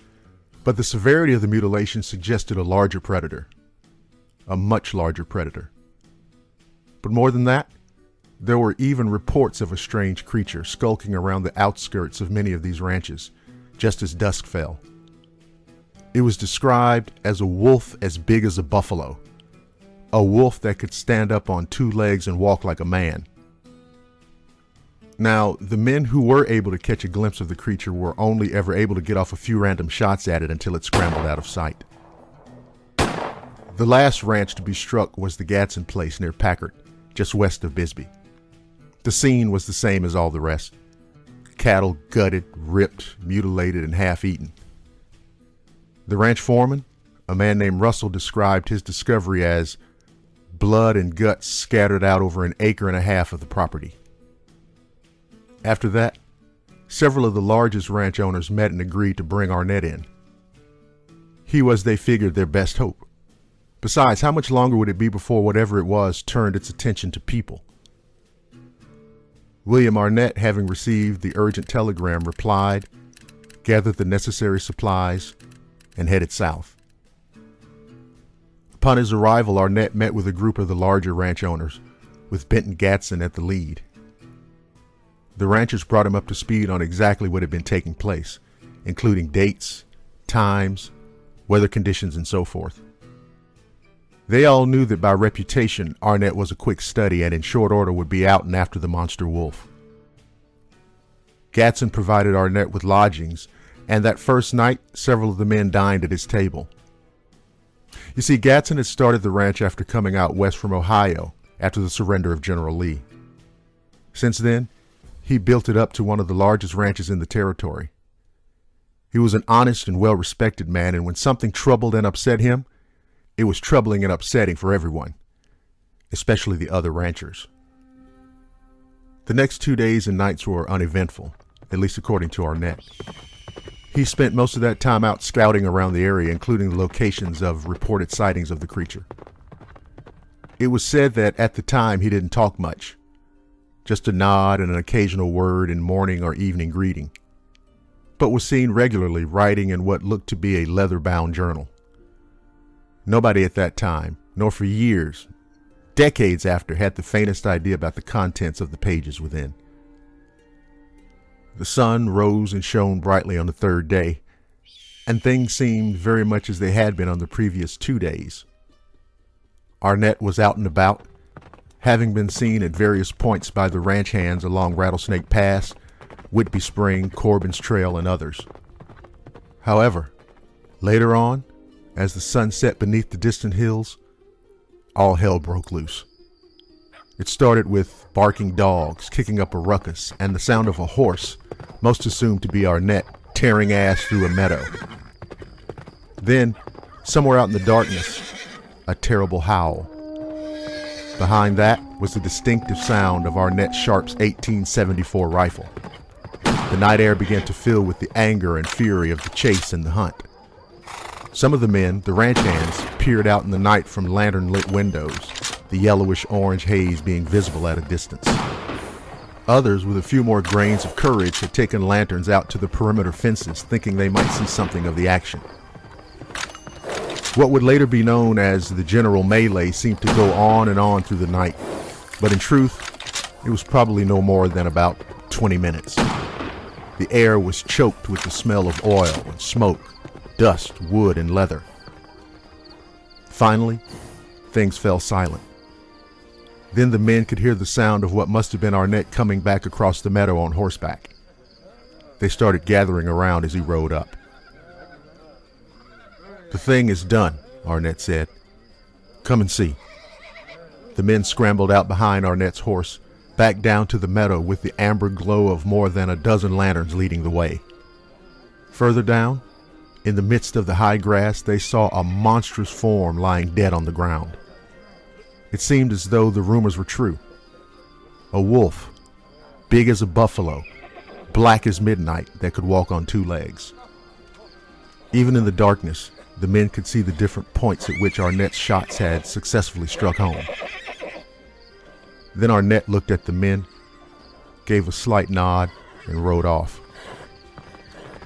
but the severity of the mutilation suggested a larger predator, a much larger predator. But more than that, there were even reports of a strange creature skulking around the outskirts of many of these ranches, just as dusk fell. It was described as a wolf as big as a buffalo, a wolf that could stand up on 2 legs and walk like a man. Now, the men who were able to catch a glimpse of the creature were only ever able to get off a few random shots at it until it scrambled out of sight. The last ranch to be struck was the Gadsden Place near Packard, just west of Bisbee. The scene was the same as all the rest. Cattle gutted, ripped, mutilated, and half-eaten. The ranch foreman, a man named Russell, described his discovery as blood and guts scattered out over 1.5 acres of the property. After that, several of the largest ranch owners met and agreed to bring Arnett in. He was, they figured, their best hope. Besides, how much longer would it be before whatever it was turned its attention to people? William Arnett, having received the urgent telegram, replied, gathered the necessary supplies, and headed south. Upon his arrival, Arnett met with a group of the larger ranch owners, with Benton Gadsden at the lead. The ranchers brought him up to speed on exactly what had been taking place, including dates, times, weather conditions, and so forth. They all knew that by reputation, Arnett was a quick study and in short order would be out and after the monster wolf. Gadsden provided Arnett with lodgings, and that first night, several of the men dined at his table. You see, Gadsden had started the ranch after coming out west from Ohio after the surrender of General Lee. Since then, he built it up to one of the largest ranches in the territory. He was an honest and well-respected man, and when something troubled and upset him, it was troubling and upsetting for everyone, especially the other ranchers. The next 2 days and nights were uneventful, at least according to Arnett. He spent most of that time out scouting around the area, including the locations of reported sightings of the creature. It was said that at the time he didn't talk much, just a nod and an occasional word in morning or evening greeting, but was seen regularly writing in what looked to be a leather-bound journal. Nobody at that time, nor for years, decades after, had the faintest idea about the contents of the pages within. The sun rose and shone brightly on the 3rd day, and things seemed very much as they had been on the previous 2 days. Arnett was out and about, having been seen at various points by the ranch hands along Rattlesnake Pass, Whitby Spring, Corbin's Trail, and others. However, later on, as the sun set beneath the distant hills, all hell broke loose. It started with barking dogs kicking up a ruckus and the sound of a horse most assumed to be Arnett tearing ass through a meadow. Then, somewhere out in the darkness, a terrible howl. Behind that was the distinctive sound of Arnett Sharp's 1874 rifle. The night air began to fill with the anger and fury of the chase and the hunt. Some of the men, the ranch hands, peered out in the night from lantern-lit windows, the yellowish-orange haze being visible at a distance. Others, with a few more grains of courage, had taken lanterns out to the perimeter fences, thinking they might see something of the action. What would later be known as the general melee seemed to go on and on through the night, but in truth, it was probably no more than about 20 minutes. The air was choked with the smell of oil and smoke, dust, wood, and leather. Finally, things fell silent. Then the men could hear the sound of what must have been Arnett coming back across the meadow on horseback. They started gathering around as he rode up. "The thing is done," Arnett said. "Come and see." The men scrambled out behind Arnett's horse, back down to the meadow with the amber glow of more than a dozen lanterns leading the way. Further down, in the midst of the high grass, they saw a monstrous form lying dead on the ground. It seemed as though the rumors were true. A wolf, big as a buffalo, black as midnight, that could walk on two legs. Even in the darkness, the men could see the different points at which Arnett's shots had successfully struck home. Then Arnett looked at the men, gave a slight nod, and rode off.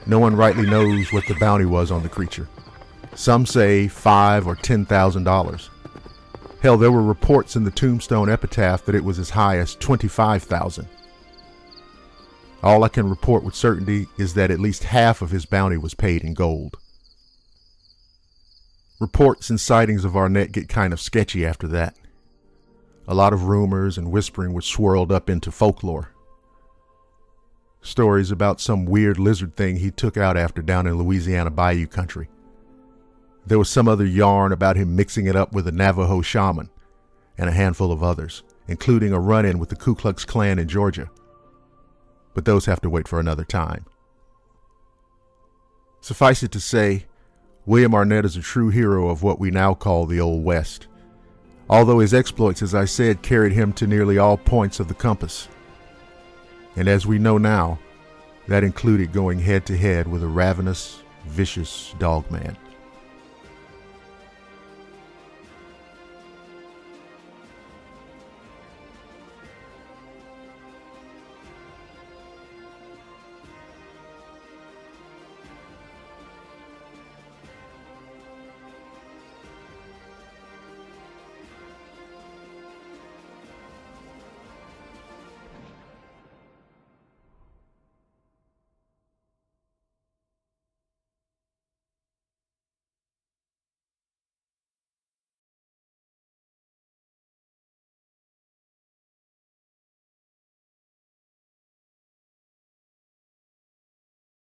No one rightly knows what the bounty was on the creature. Some say $5,000 or $10,000. Hell, there were reports in the tombstone epitaph that it was as high as $25,000. All I can report with certainty is that at least half of his bounty was paid in gold. Reports and sightings of Arnett get kind of sketchy after that. A lot of rumors and whispering which swirled up into folklore. Stories about some weird lizard thing he took out after down in Louisiana bayou country. There was some other yarn about him mixing it up with a Navajo shaman and a handful of others, including a run-in with the Ku Klux Klan in Georgia. But those have to wait for another time. Suffice it to say, William Arnett is a true hero of what we now call the Old West, although his exploits, as I said, carried him to nearly all points of the compass. And as we know now, that included going head-to-head with a ravenous, vicious Dogman.